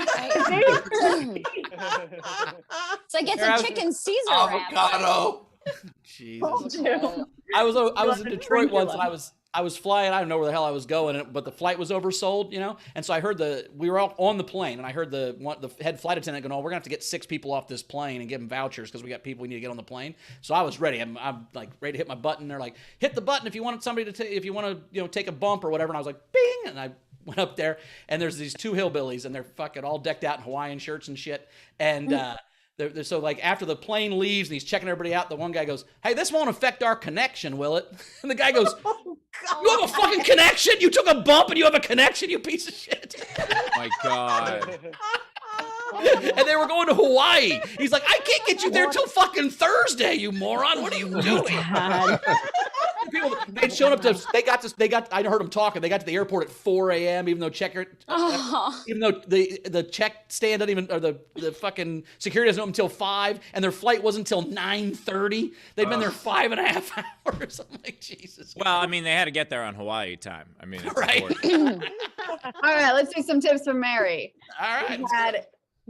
like it's a chicken Caesar wrap. Avocado. Jesus. I was in Detroit once, and I was flying. I don't know where the hell I was going, but the flight was oversold, And so I heard we were all on the plane, and I heard the head flight attendant going, "Oh, we're gonna have to get 6 people off this plane and give them vouchers because we got people we need to get on the plane." So I was ready. I'm like ready to hit my button. They're like, "Hit the button if you want somebody to if you want to take a bump or whatever." And I was like, "Bing!" And I went up there, and there's these 2 hillbillies, and they're fucking all decked out in Hawaiian shirts and shit, and. So like after the plane leaves and he's checking everybody out, the one guy goes, "Hey, this won't affect our connection, will it?" And the guy goes, "You have a fucking connection? You took a bump and you have a connection, you piece of shit." Oh my God. And they were going to Hawaii. He's like, "I can't get you there till fucking Thursday, you moron. What are you doing?" People, they'd shown up to, I heard them talking. They got to the airport at 4 a.m. even though even though the check stand doesn't even, or the fucking security doesn't open until 5, and their flight wasn't until 9:30. They'd been there 5.5 hours. I'm like, Jesus. Well, I mean, they had to get there on Hawaii time. I mean, it's right. All right, let's do some tips from Mary. All right. We had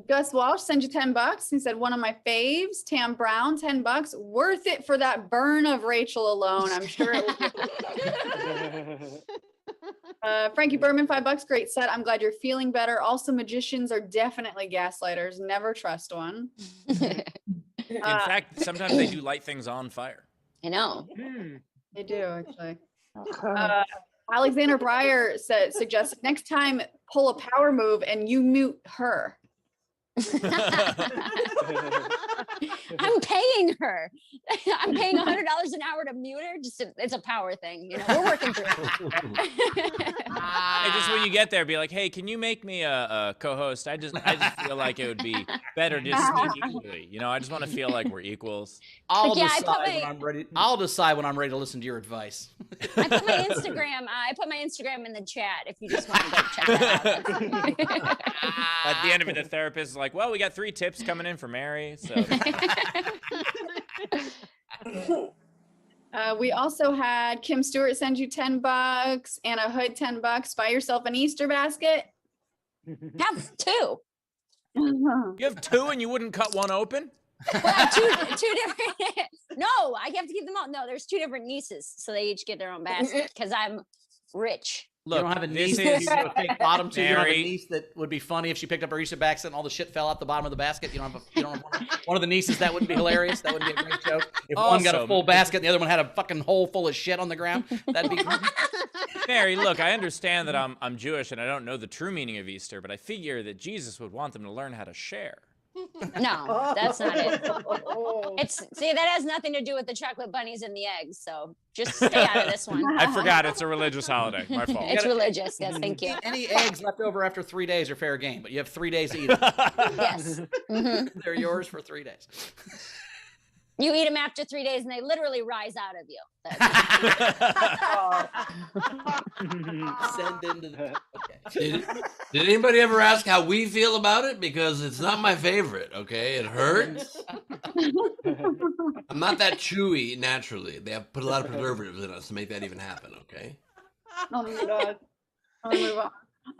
Gus Walsh send you $10. He said, one of my faves, Tam Brown, $10. Worth it for that burn of Rachel alone. I'm sure it will. Frankie Berman, $5. Great set. I'm glad you're feeling better. Also, magicians are definitely gaslighters. Never trust one. In fact, sometimes they do light things on fire. I know. They do, actually. Alexander Breyer suggested next time pull a power move and you mute her. I'm paying her. I'm paying $100 an hour to mute her. It's a power thing. We're working through it. Hey, just when you get there, be like, hey, can you make me a co-host? I just feel like it would be better to speak equally. I just want to feel like we're equals. I'll decide when I'm ready to listen to your advice. I put my Instagram in the chat if you just want to go check that out. At the end of it, the therapist is like, well, we got 3 tips coming in for Mary. So we also had Kim Stewart send you $10, Anna Hood $10. Buy yourself an Easter basket. Have 2. You have 2 and you wouldn't cut one open? Well, two different. No, I have to keep them all. No, there's 2 different nieces, so they each get their own basket because I'm rich. Look, you don't have a niece that you do a fake bottom to. You don't have a niece that would be funny if she picked up her Easter basket and all the shit fell out the bottom of the basket. You don't have one of the nieces that wouldn't be hilarious. That wouldn't be a great joke. If one got a full basket and the other one had a fucking hole full of shit on the ground, that'd be. Mary, look, I understand that I'm Jewish and I don't know the true meaning of Easter, but I figure that Jesus would want them to learn how to share. No, that's not it. That has nothing to do with the chocolate bunnies and the eggs. So just stay out of this one. I forgot it's a religious holiday. My fault. It's religious. Yes, thank you. Any eggs left over after 3 days are fair game, but you have 3 days to eat them. Yes. Mm-hmm. They're yours for 3 days. You eat them after 3 days, and they literally rise out of you. Send into the. Okay. Did anybody ever ask how we feel about it? Because it's not my favorite. Okay, it hurts. I'm not that chewy naturally. They have put a lot of preservatives in us to make that even happen. Okay. Oh my god.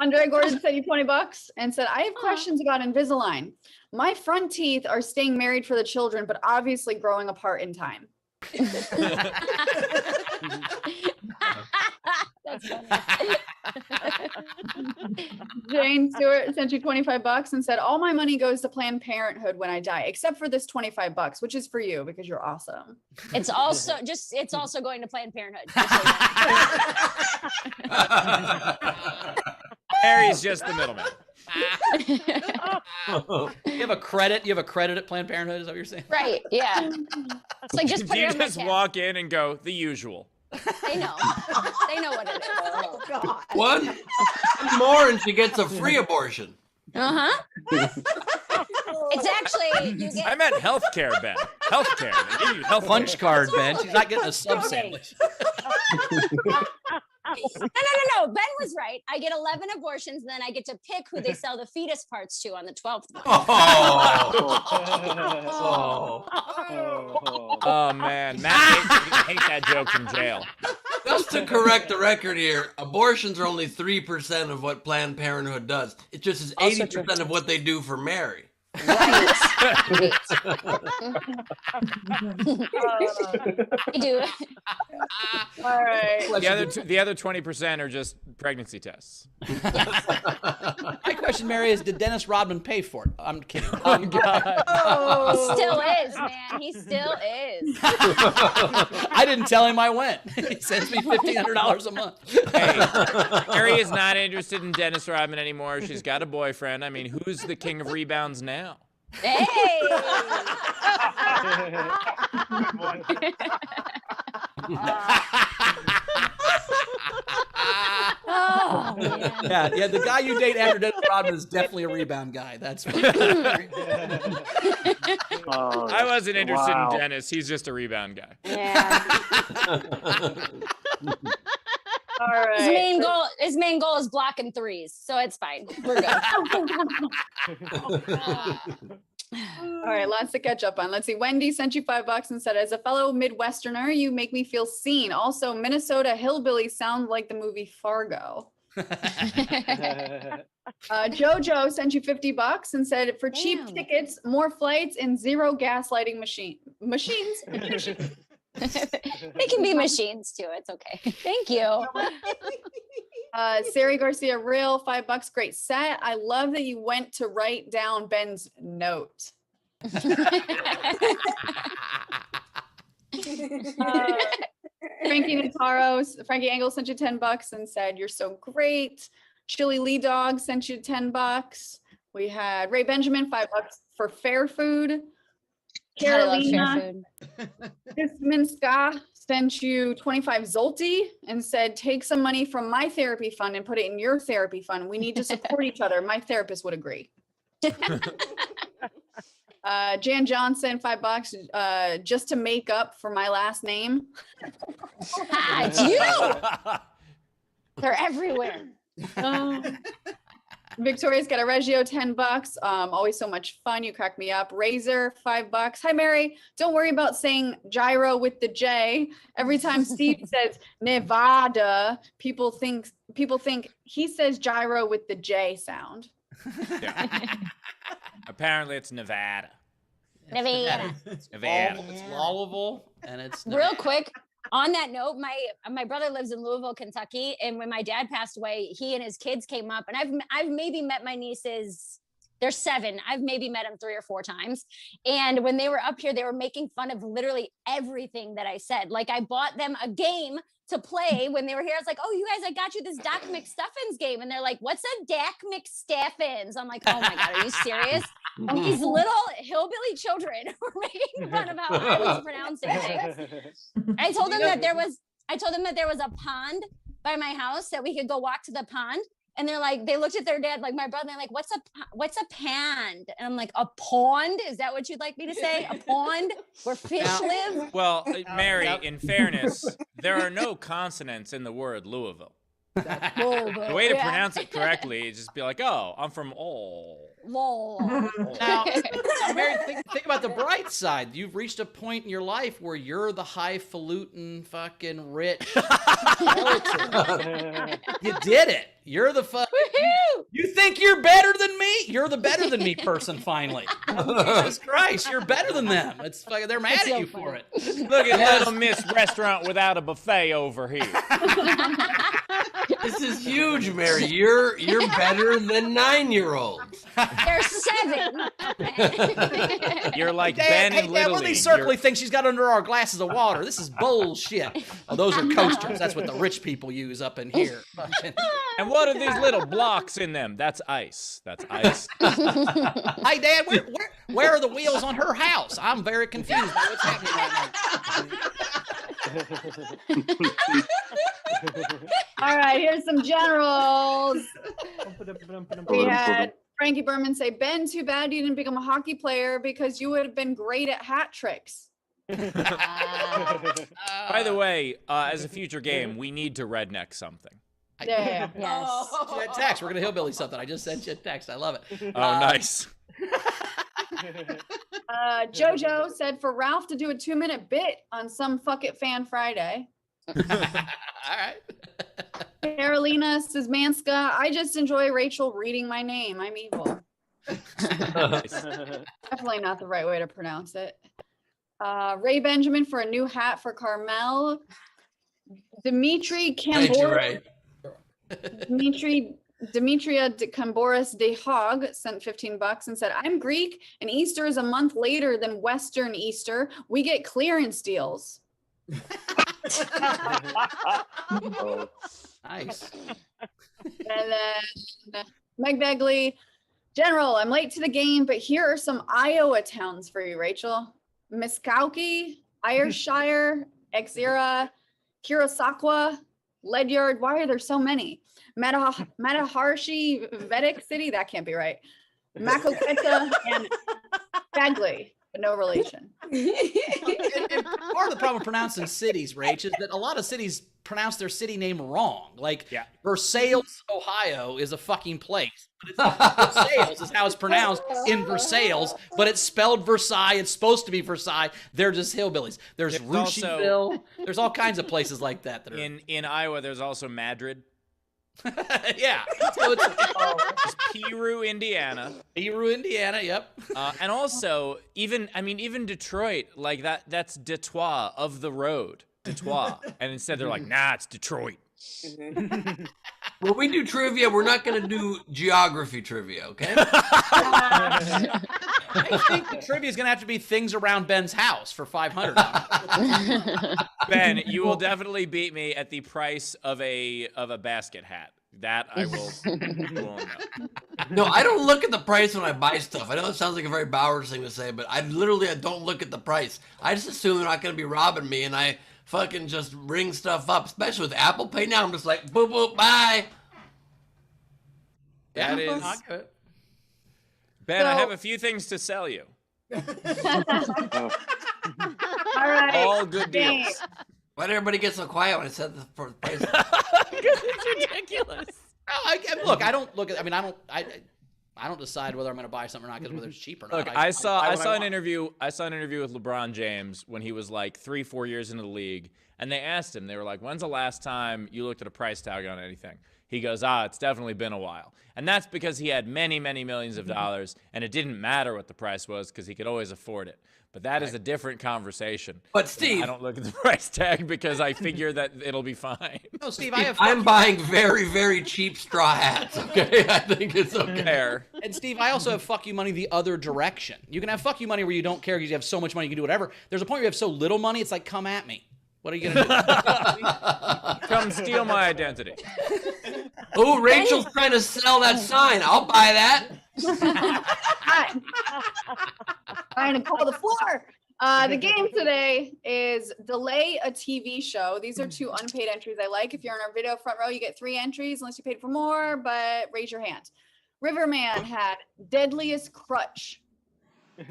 Andre Gordon sent you $20 and said, I have questions about Invisalign. My front teeth are staying married for the children, but obviously growing apart in time. That's funny. Jane Stewart sent you $25 and said, all my money goes to Planned Parenthood when I die, except for this $25, which is for you because you're awesome. It's also going to Planned Parenthood. Harry's just the middleman. You have a credit at Planned Parenthood, is that what you're saying? Right, yeah. It's like just put you it in my just tab. walk in and go, the usual. They know. They know what it is. Oh, God. One more and she gets a free abortion. Uh-huh. It's actually you get I meant healthcare, Ben. Healthcare. They give you health Punch card, Ben. She's not getting a sub sandwich. No. Ben was right. I get 11 abortions, and then I get to pick who they sell the fetus parts to on the 12th one. Oh man, Matt gonna hate that joke from jail. Just to correct the record here, abortions are only 3% of what Planned Parenthood does. It just is 80% of what they do for Mary. Right. I do. All right. The other 20% are just pregnancy tests. My question, Mary, is did Dennis Rodman pay for it? I'm kidding. Oh God. He still is, man. He still is. I didn't tell him I went. He sends me $1,500 a month. Hey, Mary is not interested in Dennis Rodman anymore. She's got a boyfriend. I mean, who's the king of rebounds now? Hey. Oh, man. Yeah. The guy you date after Dennis Rodman is definitely a rebound guy. That's. I wasn't interested in Dennis. He's just a rebound guy. Yeah. All right. His main goal is blocking threes, so it's fine. We're good. All right, lots to catch up on. Let's see. Wendy sent you $5 and said, as a fellow Midwesterner, you make me feel seen. Also, Minnesota hillbillies sound like the movie Fargo. Jojo sent you $50 and said, for cheap tickets, more flights, and zero gaslighting machines. They can be machines too. It's okay. Thank you. Sari Garcia Real, $5. Great set. I love that you went to write down Ben's note. Frankie Engel sent you $10 and said, "You're so great." Chili Lee Dog sent you $10. We had Ray Benjamin, $5 for fair food. Carolina Minska sent you 25 Zolti and said, "Take some money from my therapy fund and put it in your therapy fund. We need to support each other. My therapist would agree." Jan Johnson, $5, just to make up for my last name. It's you. They're everywhere. Victoria's got a Reggio, $10. Always so much fun. You crack me up. Razor, $5. Hi, Mary. Don't worry about saying gyro with the J. Every time Steve says Nevada, people think he says gyro with the J sound. Yeah. Apparently, it's Nevada. Nevada. It's Nevada. It's Louisville, and it's Real quick, on that note, my brother lives in Louisville, Kentucky, and when my dad passed away, he and his kids came up, and I've maybe met my nieces. They're 7. I've maybe met them 3 or 4 times. And when they were up here, they were making fun of literally everything that I said. Like, I bought them a game to play when they were here. I was like, "Oh, you guys, I got you this Dak McStuffins game." And they're like, "What's a Dak McStuffins?" I'm like, "Oh my God, are you serious?" And these little hillbilly children were making fun of how I was pronouncing things. I told them that there was a pond by my house that we could go walk to the pond. And they're like, they looked at their dad, like my brother, and they're like, what's a pond? And I'm like, a pond? Is that what you'd like me to say? A pond where fish live? Well, Mary, in fairness, there are no consonants in the word Louisville. The way to pronounce it correctly is just be like, "Oh, I'm from Now, Mary, think about the bright side. You've reached a point in your life where you're the highfalutin fucking rich relative. You did it. You're the fucking. You think you're better than me? You're the better than me person. Finally, Jesus Christ, you're better than them. It's fucking. They're mad at you for it. Look at Little Miss Restaurant without a buffet over here. This is huge, Mary. You're better than 9-year-olds. They're 7. You're like Dad, Ben hey, and Dad, Little what are League. these circly things she's got under our glasses of water? This is bullshit. Oh, those are coasters. That's what the rich people use up in here. And what are these little blocks in them? That's ice. That's ice. Hey, Dad, where are the wheels on her house? I'm very confused by what's happening right now. All right, here's some generals. We had Frankie Berman say, "Ben, too bad you didn't become a hockey player because you would have been great at hat tricks." By the way, as a future game, we need to redneck something. Yeah. Yes. Text. We're gonna hillbilly something. I just sent you a text. I love it. Oh, nice. Jojo said for Ralph to do a 2-minute bit on some Fuck It Fan Friday. All right. Carolina Szymanska, "I just enjoy Rachel reading my name. I'm evil." Definitely not the right way to pronounce it. Ray Benjamin for a new hat for Carmel. Dimitri Thank you, Cambor. Ray. Demetria Camboris de Hog sent $15 and said, "I'm Greek and Easter is a month later than Western Easter. We get clearance deals." Nice. And then Meg Begley, "General, I'm late to the game, but here are some Iowa towns for you, Rachel. Muskowkee, Ayrshire, Exira, Kurosakwa, Ledyard." Why are there so many? Mataharshi, Vedic City, that can't be right. Maquoketa and Bagley, but no relation. And part of the problem pronouncing cities, Rach, is that a lot of cities pronounce their city name wrong. Like, Versailles, Ohio is a fucking place. But it's not Versailles is how it's pronounced in Versailles, but it's spelled Versailles. It's supposed to be Versailles. They're just hillbillies. There's Rushville. There's all kinds of places like that. That are... In Iowa, there's also Madrid. Yeah. So it's Piru, Indiana. Piru, Indiana, yep. And also, even Detroit, like that's Detroit, of the road. Detroit. And instead they're like, nah, it's Detroit. When we do trivia, we're not going to do geography trivia, okay? I think the trivia is gonna have to be things around Ben's house for 500. Ben, you will definitely beat me at the price of a basket hat. That I will know. No, I don't look at the price when I buy stuff. I know it sounds like a very Bowers thing to say, but I don't look at the price. I just assume they're not going to be robbing me, and I fucking just ring stuff up, especially with Apple Pay now. I'm just like, boop, boop, bye. That is... not good. Ben, I have a few things to sell you. All right. All good deals. Why did everybody get so quiet when I said the price? Because it's ridiculous. Look, I don't look at. I mean, I don't decide whether I'm going to buy something or not because whether it's cheap or not. Look, I saw an interview with LeBron James when he was like 3-4 years into the league, and they asked him. They were like, "When's the last time you looked at a price tag on anything?" He goes, "It's definitely been a while." And that's because he had many, many millions of dollars, and it didn't matter what the price was because he could always afford it. But that is a different conversation. But Steve, I don't look at the price tag because I figure that it'll be fine. No, Steve, I'm buying very, very cheap straw hats. Okay, I think it's okay. Fair. And Steve, I also have fuck you money the other direction. You can have fuck you money where you don't care because you have so much money you can do whatever. There's a point where you have so little money, it's like, come at me. What are you gonna do? Come steal my identity. Oh, Rachel's trying to sell that sign. I'll buy that. Trying to call the floor. The game today is delay a TV show. These are 2 unpaid entries I like. If you're in our video front row, you get 3 entries unless you paid for more, but raise your hand. Riverman had Deadliest Crutch. And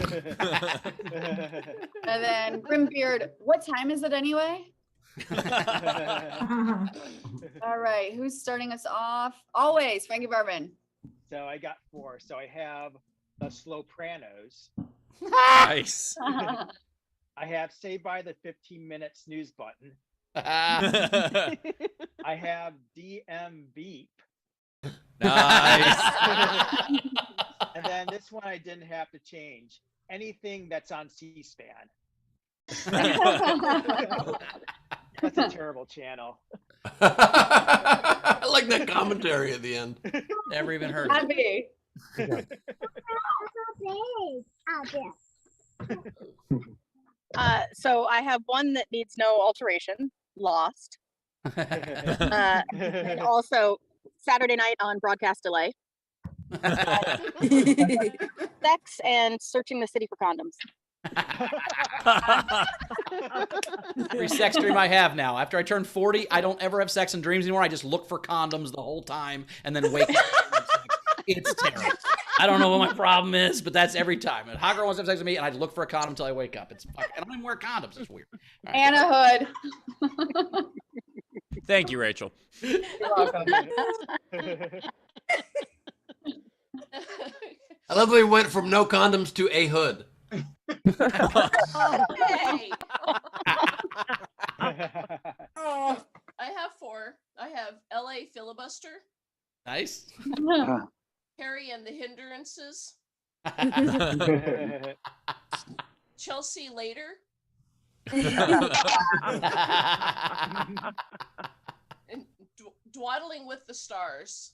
then Grimbeard, what time is it anyway? All right, who's starting us off? Always, Frankie Barman. So I got 4. So I have The Slopranos. Nice. I have Saved by the 15-minute snooze button. I have DM Beep. Nice. And then this one I didn't have to change. Anything that's on C-SPAN. That's a terrible channel. I like that commentary at the end. Never even heard of it. Happy. So I have one that needs no alteration, Lost. And also Saturday night on broadcast delay. Sex and searching the city for condoms. Every sex dream I have now. After I turn 40, I don't ever have sex and dreams anymore. I just look for condoms the whole time and then wake up. It's terrible. I don't know what my problem is, but that's every time. A hot girl wants to have sex with me, and I just look for a condom until I wake up. It's fucking, I don't even wear condoms. It's weird. Right. Anna Hood. Thank you, Rachel. You're welcome. I love that we went from no condoms to a hood. Hey. I have 4. I have LA Filibuster, Nice. Harry and the Hindrances, Chelsea Later, and Dwaddling with the Stars.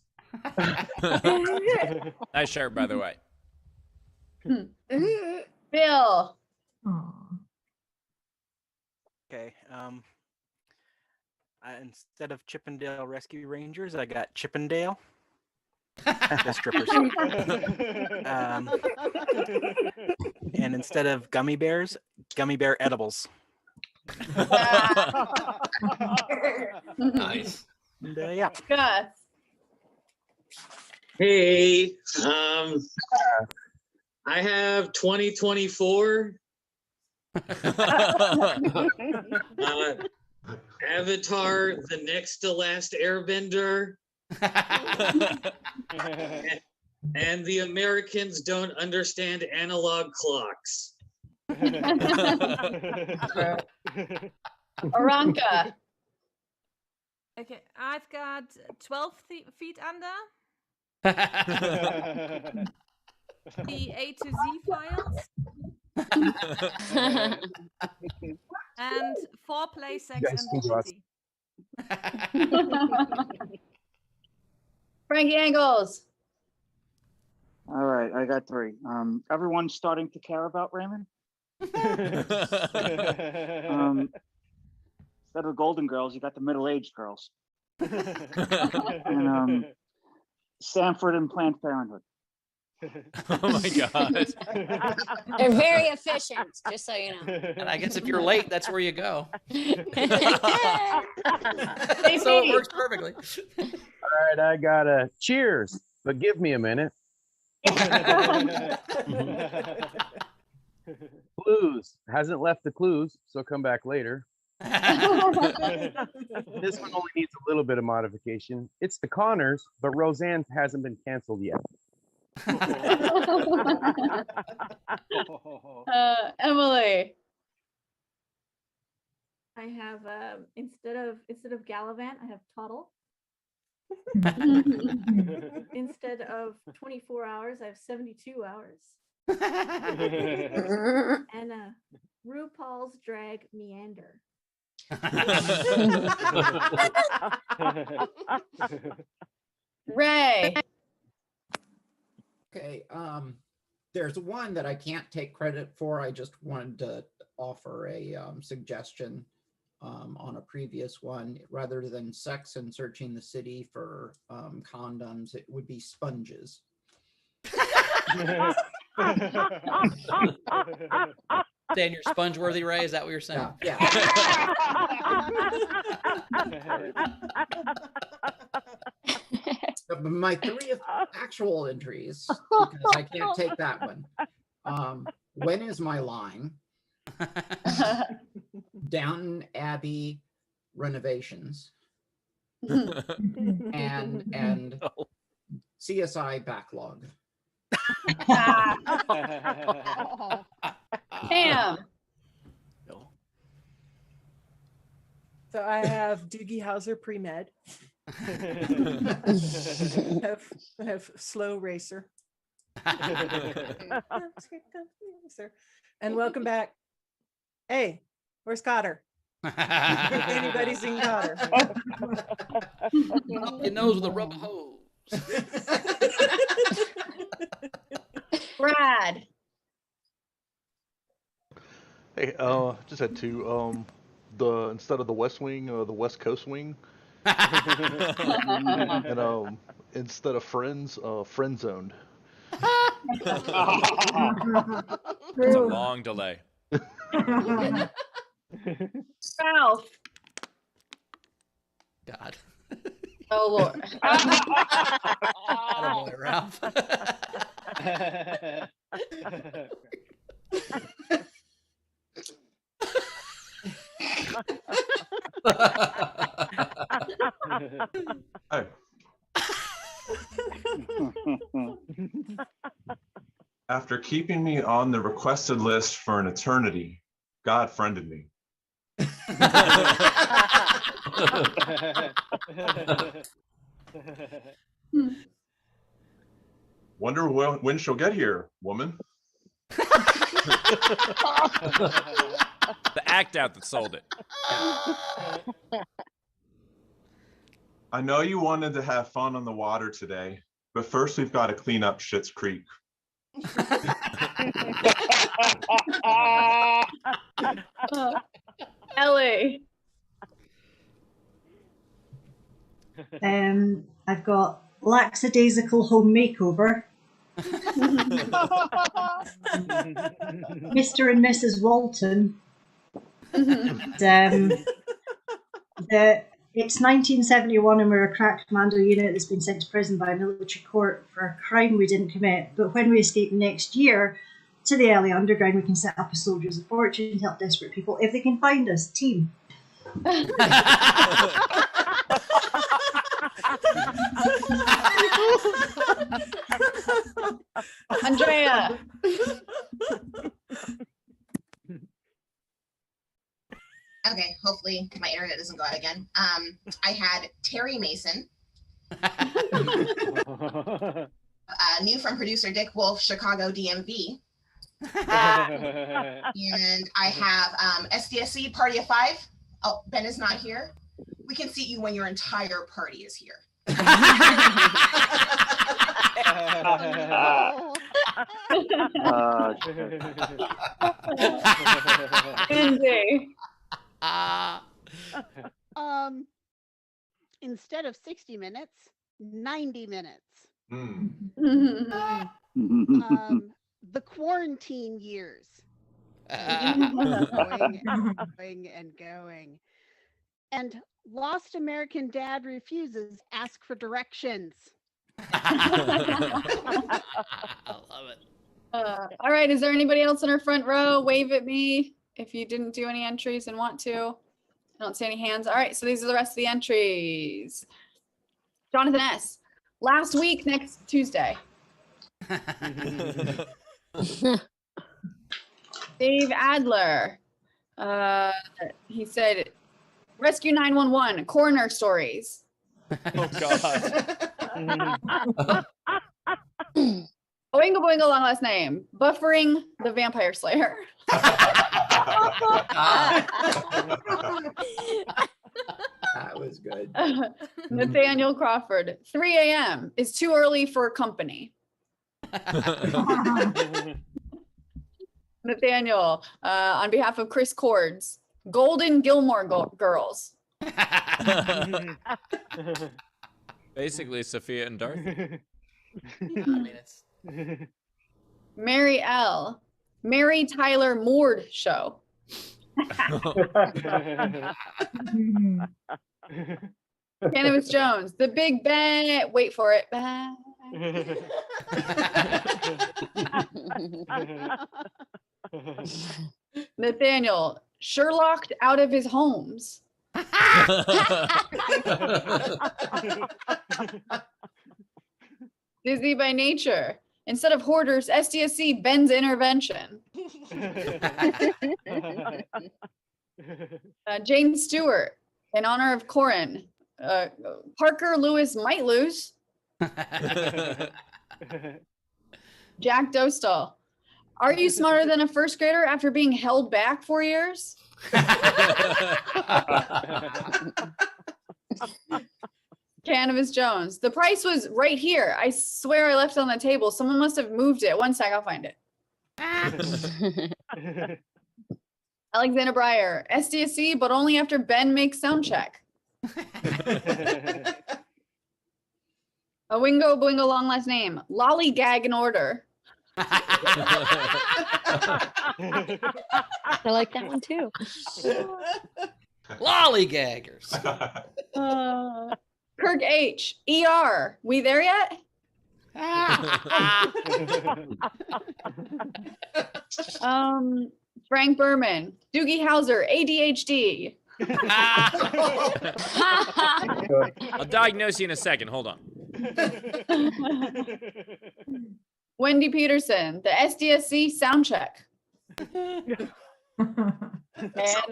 Nice shirt, by the way. Bill. Okay. Instead of Chippendale Rescue Rangers, I got Chippendale. The strippers. And instead of gummy bears, gummy bear edibles. Nice. And, yeah. Gus. Hey, I have 2024. Avatar, The Next to Last Airbender. And the Americans don't understand analog clocks. Aranka. Okay, I've got 12 feet under. The A to Z files. And foreplay, sex, and beauty. Frankie Angles. All right. right, I got three. Everyone's starting to care about Raymond. Instead of Golden Girls, you got the middle-aged girls. And Sanford and Planned Parenthood. Oh my God. They're very efficient, just so you know. And I guess if you're late, that's where you go. So it works perfectly. All right, I got a cheers, but give me a minute. Clues hasn't left the clues, so come back later. This one only needs a little bit of modification. It's the Connors, but Roseanne's hasn't been canceled yet. Emily. I have instead of Gallivant, I have Tuttle. Instead of 24 hours, I have 72 hours. And RuPaul's Drag Meander. Ray. Okay, there's one that I can't take credit for. I just wanted to offer a suggestion on a previous one. Rather than sex and searching the city for condoms, it would be sponges. Saying you're sponge-worthy, Ray? Is that what you're saying? Yeah. My three actual entries, because I can't take that one. When is my line? Downton Abbey renovations. and CSI backlog. Pam. So I have Doogie Howser pre-med. I have Slow Racer. And welcome back. Hey, where's Cotter? Anybody seen Cotter? Up your nose with a rubber hose. Brad. Hey, just had two. Instead of the West Wing, the West Coast Wing. And instead of Friends, Friend Zoned. It's a long delay. Ralph. God. Oh Lord. Attaboy, Ralph. Hey. After keeping me on the requested list for an eternity, God friended me. Wonder when she'll get here, woman. The act out that sold it. I know you wanted to have fun on the water today, but first we've got to clean up Schitt's Creek. Ellie. I've got lackadaisical home makeover. Mr. and Mrs. Walton. It's 1971 and we're a crack commando unit that's been sent to prison by a military court for a crime we didn't commit. But when we escape next year to the LA Underground, we can set up a Soldiers of Fortune to help desperate people if they can find us. Team. Andrea. Okay, hopefully my internet doesn't go out again. I had Terry Mason. New from producer Dick Wolf, Chicago DMV. And I have SDSC Party of Five. Oh, Ben is not here. We can seat you when your entire party is here. Lindsay. Instead of 60 minutes, 90 minutes. The quarantine years. Going and going. And Lost American Dad refuses, ask for directions. I love it. All right, is there anybody else in our front row? Wave at me if you didn't do any entries and want to. I don't see any hands. All right, so these are the rest of the entries. Jonathan S. Last week, next Tuesday. Dave Adler. He said, Rescue 911, coroner stories. Oh, God. Oingo Boingo, long last name. Buffering the Vampire Slayer. That was good. Nathaniel Crawford. 3 a.m. is too early for company. Nathaniel, on behalf of Chris Cords, Golden Gilmore Girls. Basically, Sophia and Dorothy. I mean, it's Mary L. Mary Tyler Moore Show. Cannabis Jones, The Big Ben. Wait for it. Nathaniel, Sherlocked out of his homes. Dizzy by nature. Instead of hoarders, SDSC, Ben's intervention. Jane Stewart, in honor of Corin. Parker Lewis might lose. Jack Dostal. Are you smarter than a first grader after being held back 4 years? Cannabis Jones. The price was right here. I swear I left it on the table. Someone must have moved it. One sec, I'll find it. Alexander Breyer. SDSC, but only after Ben makes sound check. A Wingo Boingo, long last name. Lollygag in order. I like that one too. Lollygaggers. Kirk H. ER. We there yet? Frank Berman. Doogie Howser. ADHD. I'll diagnose you in a second. Hold on. Wendy Peterson. The SDSC sound check. And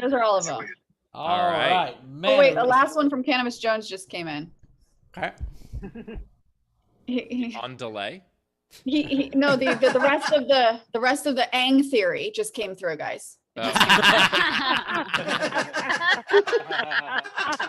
those are all of them. All right. Man. Oh wait, the last one from Cannabis Jones just came in. Okay. On delay. No, the rest of the Aang theory just came through, guys.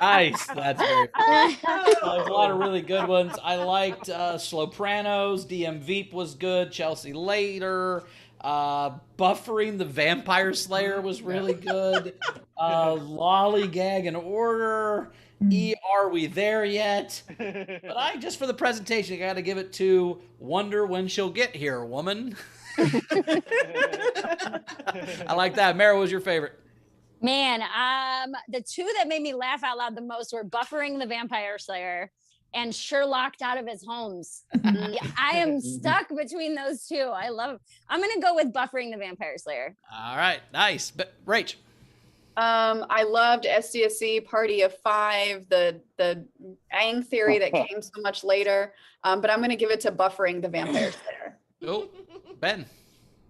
Nice. That's very funny. There's a lot of really good ones. I liked Slopranos. DM Veep was good. Chelsea Later. Buffering the Vampire Slayer was really good. Lollygag in order. Are we there yet? But I just for the presentation, I got to give it to Wonder When She'll Get Here, woman. I like that. Mara, what was your favorite? Man, the two that made me laugh out loud the most were Buffering the Vampire Slayer and Sherlocked out of his homes. Yeah, I am stuck between those two. I'm going to go with Buffering the Vampire Slayer. All right. Nice. But Rach. I loved SDSC Party of Five, the Aang theory that came so much later. But I'm going to give it to Buffering the Vampire Slayer. Oh, Ben.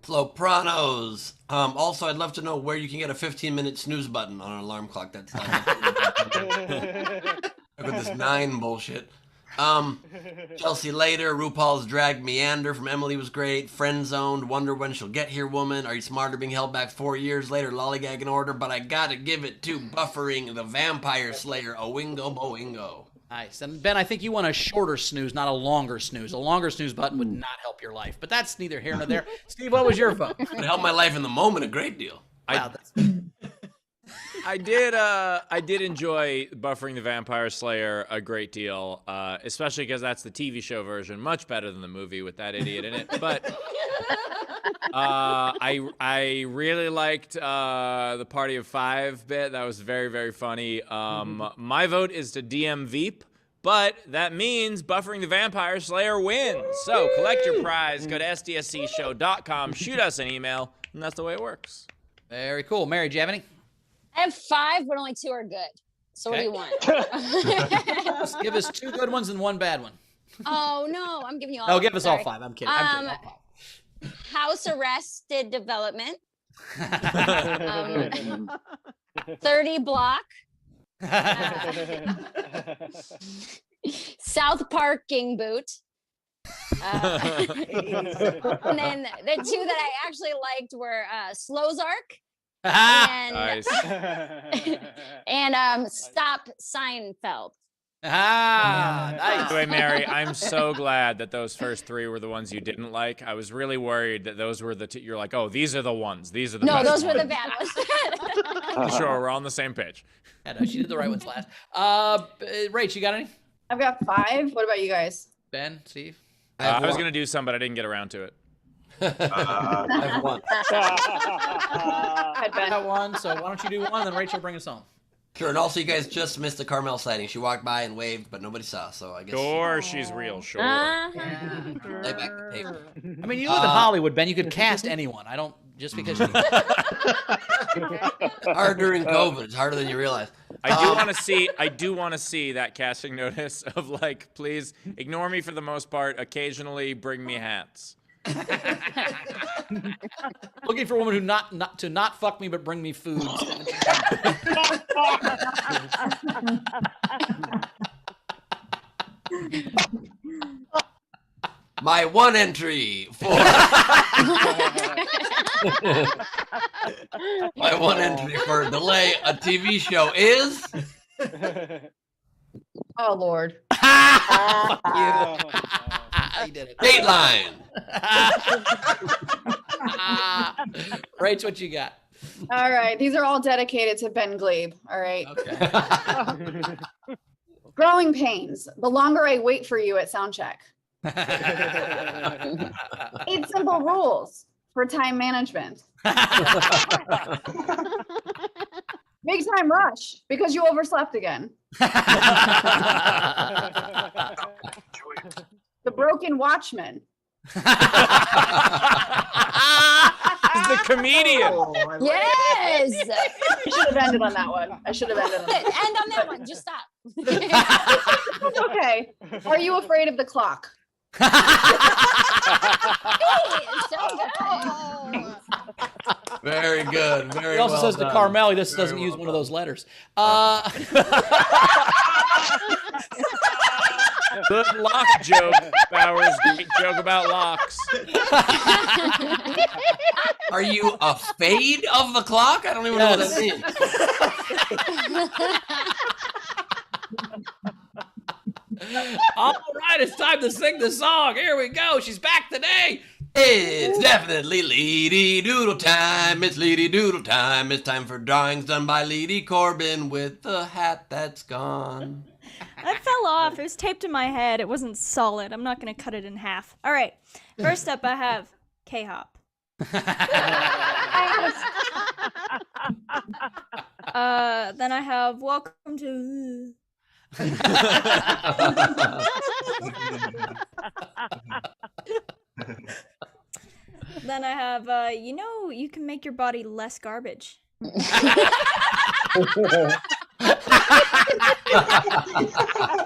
Flopranos. Also, I'd love to know where you can get a 15-minute snooze button on an alarm clock. That's like with this 9 bullshit. Chelsea Later, RuPaul's Drag Meander from Emily was great. Friend Zoned, Wonder When She'll Get Here Woman. Are you smarter being held back 4 years later? Lollygag in order, but I gotta give it to Buffering the Vampire Slayer, a Wingo Boingo. Nice. And Ben, I think you want a shorter snooze, not a longer snooze. A longer snooze button would not help your life, but that's neither here nor there. Steve, what was your vote? It helped my life in the moment a great deal. I did enjoy Buffering the Vampire Slayer a great deal, especially because that's the TV show version, much better than the movie with that idiot in it. But I really liked the Party of Five bit. That was very, very funny. My vote is to DM Veep, but that means Buffering the Vampire Slayer wins. So collect your prize. Go to sdscshow.com, shoot us an email, and that's the way it works. Very cool. Mary, do you have any? I have 5, but only 2 are good. So what do you want? Just give us 2 good ones and 1 bad one. Oh no, I'm giving you all. No, give us all Sorry. 5. I'm kidding. I'm kidding. All 5. House Arrested Development. 30 Block. South Park King Boot. And then the 2 that I actually liked were Slowzark and Stop Seinfeld. Nice. By the way, Mary, I'm so glad that those first 3 were the ones you didn't like. I was really worried that those were the you're like, oh, these are the ones. These are the No, best those were ones. the bad ones. Sure, we're on the same page. Yeah, no, she did the right ones last. Rach, you got any? I've got 5. What about you guys? Ben, Steve? I was going to do some, but I didn't get around to it. I have 1. I got 1, so why don't you do 1, then Rachel bring us home. Sure, and also you guys just missed the Carmel sighting. She walked by and waved, but nobody saw, so I guess... Sure, she's real, sure. Lay back the tape. I mean, you live in Hollywood, Ben. You could cast anyone. I don't, just because you... Hard during COVID. It's harder than you realize. I do want to see that casting notice of like, please ignore me for the most part. Occasionally bring me hats. Looking for a woman who not fuck me but bring me food. My 1 entry for my 1 entry for delay a TV show is Oh Lord. You did it. Dateline. Rach, what you got? All right, these are all dedicated to Ben Glebe. All right. Okay. Growing pains. The longer I wait for you at sound check. 8 simple rules for time management. Big time rush because you overslept again. The broken watchman. He's the comedian. Yes. I should have ended on that one. I should have ended on that. End on that one. Just stop. Okay. Are you afraid of the clock? Very good. Very He also well says done. to Carmel, he just Very doesn't well use one of done. those letters. Good lock joke, Bowers. Great joke about locks. Are you a fade of the clock? I don't even know what that means. All right, it's time to sing the song. Here we go. She's back today. It's definitely Leedy Doodle time. It's Leedy Doodle time. It's time for drawings done by Leedy Corbin with the hat that's gone. That fell off. It was taped to my head. It wasn't solid. I'm not going to cut it in half. All right. First up, I have K-Hop. Then I have Welcome to... Then I have, you can make your body less garbage. Good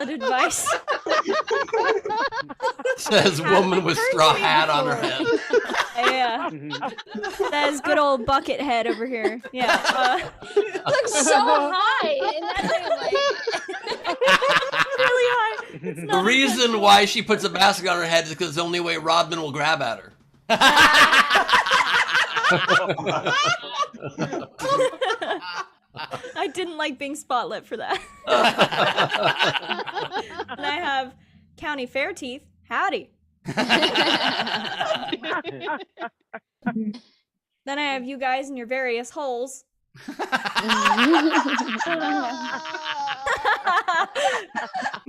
advice. Says woman with straw hat on her head. Yeah. That is good old bucket head over here. Yeah. Looks so high. And that's really high. It's The not reason why she puts a basket on her head is because it's the only way Rodman will grab at her. I didn't like being spotlit for that. And I have County Fairteeth. Howdy. Then I have you guys in your various holes. People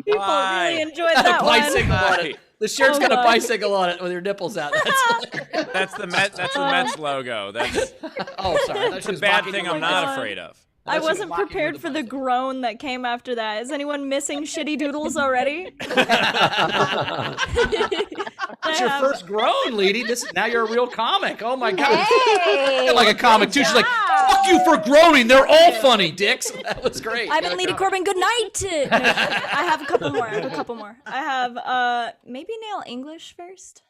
really enjoyed that bicycle one. on it. The shirt's got a God. bicycle on it with your nipples out. That's the Mets logo. That's oh, sorry. That's a bad thing I'm not afraid of. I wasn't prepared for the groan that came after that. Is anyone missing shitty doodles already? That's your first groan, Leedy. Now you're a real comic. Oh my god. Hey, like a comic too. She's like, fuck you for groaning. They're all funny, dicks. That was great. I've been Leedy Corbin. Good night. No, I have a couple more. I have maybe Nail English first.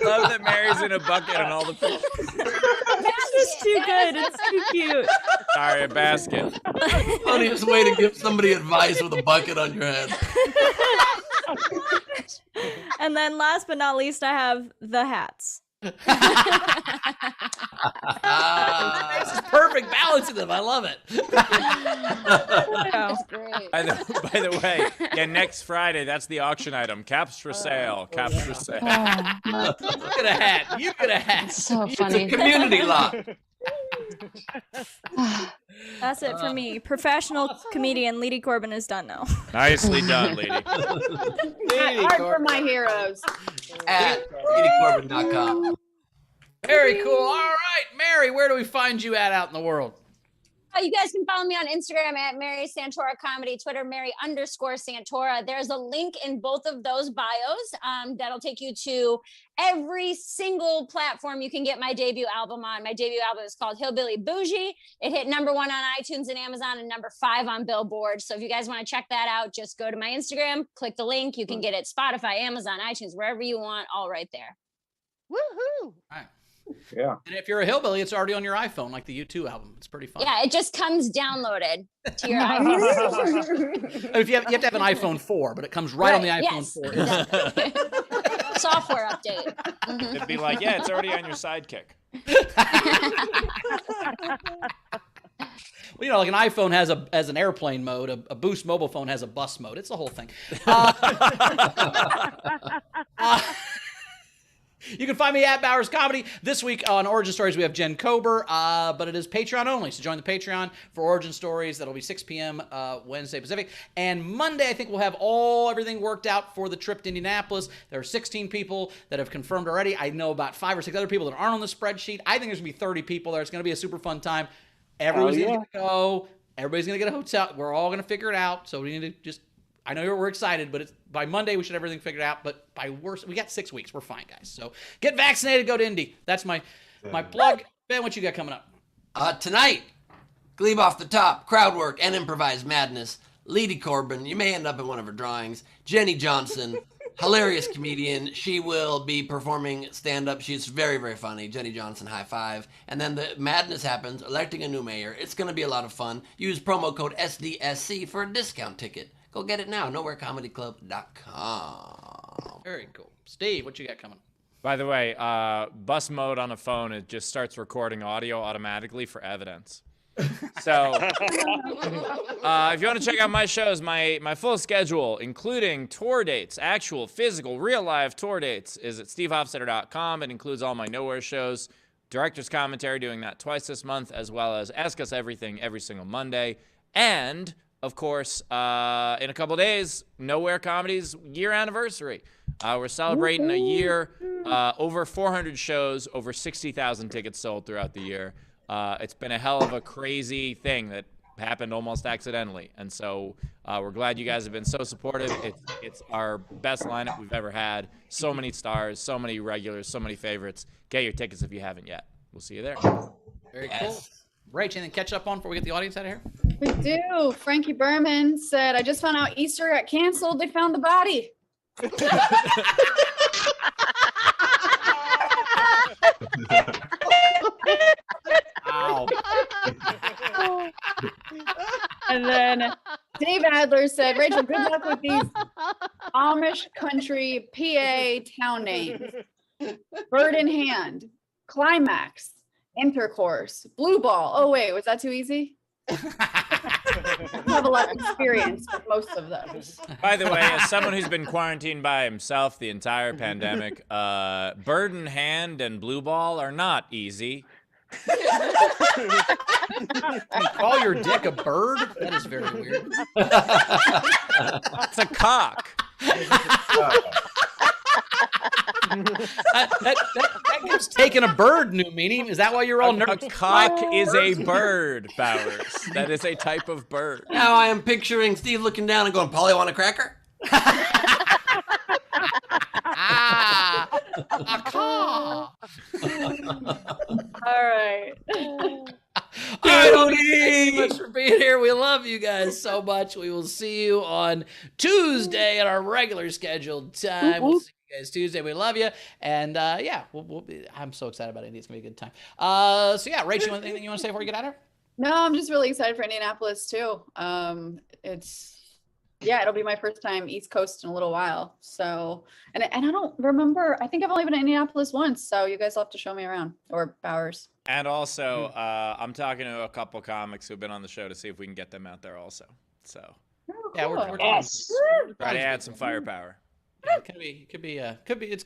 Love that Mary's in a bucket and all the pictures. It's just too good. It's too cute. Sorry, a basket. Funniest way to give somebody advice with a bucket on your head. And then last but not least, I have the hats. This is perfect balance of them. I love it. That's great. By the way, yeah, next Friday, that's the auction item. Caps for sale. Caps for sale. You get a hat. You get a hat. So It's funny. a community lot. That's it for me. Professional comedian Leedy Corbin is done now. Nicely done, lady. Art for my heroes. At LeedyCorbin.com. Very cool. All right, Mary, where do we find you out in the world? You guys can follow me on Instagram at Mary Santora Comedy, Twitter Mary_Santora. There's a link in both of those bios that'll take you to every single platform you can get my debut album on. My debut album is called Hillbilly Bougie. It hit #1 on iTunes and Amazon and #5 on Billboard. So if you guys want to check that out, just go to my Instagram, click the link. You can get it Spotify, Amazon, iTunes, wherever you want, all right there. Woohoo! Right. Yeah. And if you're a hillbilly, it's already on your iPhone, like the U2 album. It's pretty fun. Yeah, it just comes downloaded to your iPhone. If you have to have an iPhone 4, but it comes right on the iPhone yes, 4. exactly. Software update. It'd be like, yeah, it's already on your Sidekick. Well, you know, like an iPhone has an airplane mode, a Boost mobile phone has a bus mode. It's the whole thing. You can find me at Bowers Comedy. This week on Origin Stories, we have Jen Kober, but it is Patreon only. So join the Patreon for Origin Stories. That'll be 6 p.m. Wednesday Pacific. And Monday, I think we'll have everything worked out for the trip to Indianapolis. There are 16 people that have confirmed already. I know about 5 or 6 other people that aren't on the spreadsheet. I think there's going to be 30 people there. It's going to be a super fun time. Everyone's going to go. Everybody's going to get a hotel. We're all going to figure it out. So we need to just... I know we're excited, but by Monday we should have everything figured out. But we got 6 weeks. We're fine, guys. So get vaccinated, go to Indy. That's my plug. Ben, what you got coming up? Tonight, Glebe Off the Top, crowd work and improvised madness. Leedy Corbin, you may end up in one of her drawings. Jenny Johnson, hilarious comedian. She will be performing stand-up. She's very, very funny. Jenny Johnson, high five. And then the madness happens, electing a new mayor. It's going to be a lot of fun. Use promo code SDSC for a discount ticket. Go get it now, nowherecomedyclub.com. Very cool. Steve, what you got coming? By the way, bus mode on a phone, it just starts recording audio automatically for evidence. So if you want to check out my shows, my full schedule, including tour dates, actual, physical, real-life tour dates, is at stevehofstetter.com. It includes all my Nowhere shows, director's commentary, doing that twice this month, as well as Ask Us Everything every single Monday. And... of course, in a couple days, Nowhere Comedy's year anniversary. We're celebrating a year, over 400 shows, over 60,000 tickets sold throughout the year. It's been a hell of a crazy thing that happened almost accidentally. And so we're glad you guys have been so supportive. It's our best lineup we've ever had. So many stars, so many regulars, so many favorites. Get your tickets if you haven't yet. We'll see you there. Very cool. Rach, anything catch up on before we get the audience out of here? We do. Frankie Berman said, I just found out Easter got canceled. They found the body. Wow. And then Dave Adler said, Rachel, good luck with these Amish country PA town names. Bird in Hand, Climax, Intercourse. Blue ball. Oh wait, was that too easy? I have a lot of experience with most of those. By the way, as someone who's been quarantined by himself the entire pandemic, bird in hand and blue ball are not easy. Call your dick a bird? That is very weird. It's a cock. that gives taking a bird new meaning. Is that why you're all nervous? A cock is a bird, Bowers. That is a type of bird. Now I am picturing Steve looking down and going, Polly, want a cracker? A caw. All right. All right, well, thanks so much for being here. We love you guys so much. We will see you on Tuesday at our regular scheduled time. We'll see you guys Tuesday. We love you. And yeah, I'm so excited about Indy. It's going to be a good time. So yeah, Rachel, anything you want to say before you get out of here? No, I'm just really excited for Indianapolis too. It'll be my first time East Coast in a little while. So, and I don't remember, I think I've only been to Indianapolis once. So you guys will have to show me around, or Bowers. And also, I'm talking to a couple comics who've been on the show to see if we can get them out there also. So, yeah, we're try to add some firepower. Yeah, it could be. It's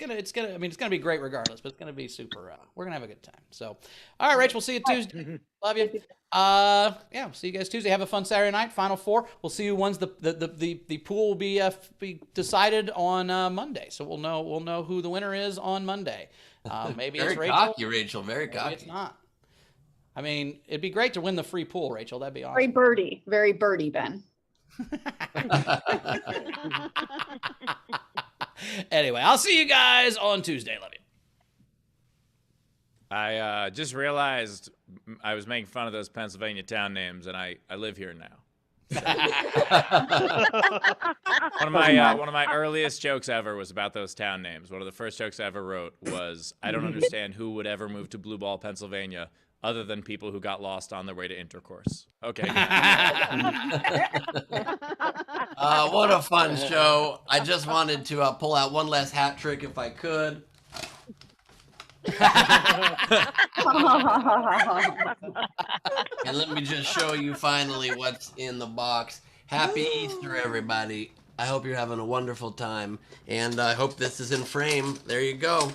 gonna be great regardless, but it's gonna be super. We're gonna have a good time. So, all right, Rach, we'll see you Tuesday. Love you. Yeah, see you guys Tuesday. Have a fun Saturday night. Final four. We'll see you once the pool will be decided on Monday. So we'll know who the winner is on Monday. Maybe very it's Rachel. Cocky, Rachel. Very Maybe cocky. it's not. I mean, it'd be great to win the free pool, Rachel. That'd be awesome. Very birdie, Ben. Anyway, I'll see you guys on Tuesday. Love you. I just realized I was making fun of those Pennsylvania town names, and I live here now. One of my earliest jokes ever was about those town names. One of the first jokes I ever wrote was, I don't understand who would ever move to Blue Ball, Pennsylvania, other than people who got lost on their way to intercourse. Okay. What a fun show. I just wanted to pull out one last hat trick if I could. And let me just show you finally what's in the box. Happy Easter, everybody. I hope you're having a wonderful time. And I hope this is in frame. There you go.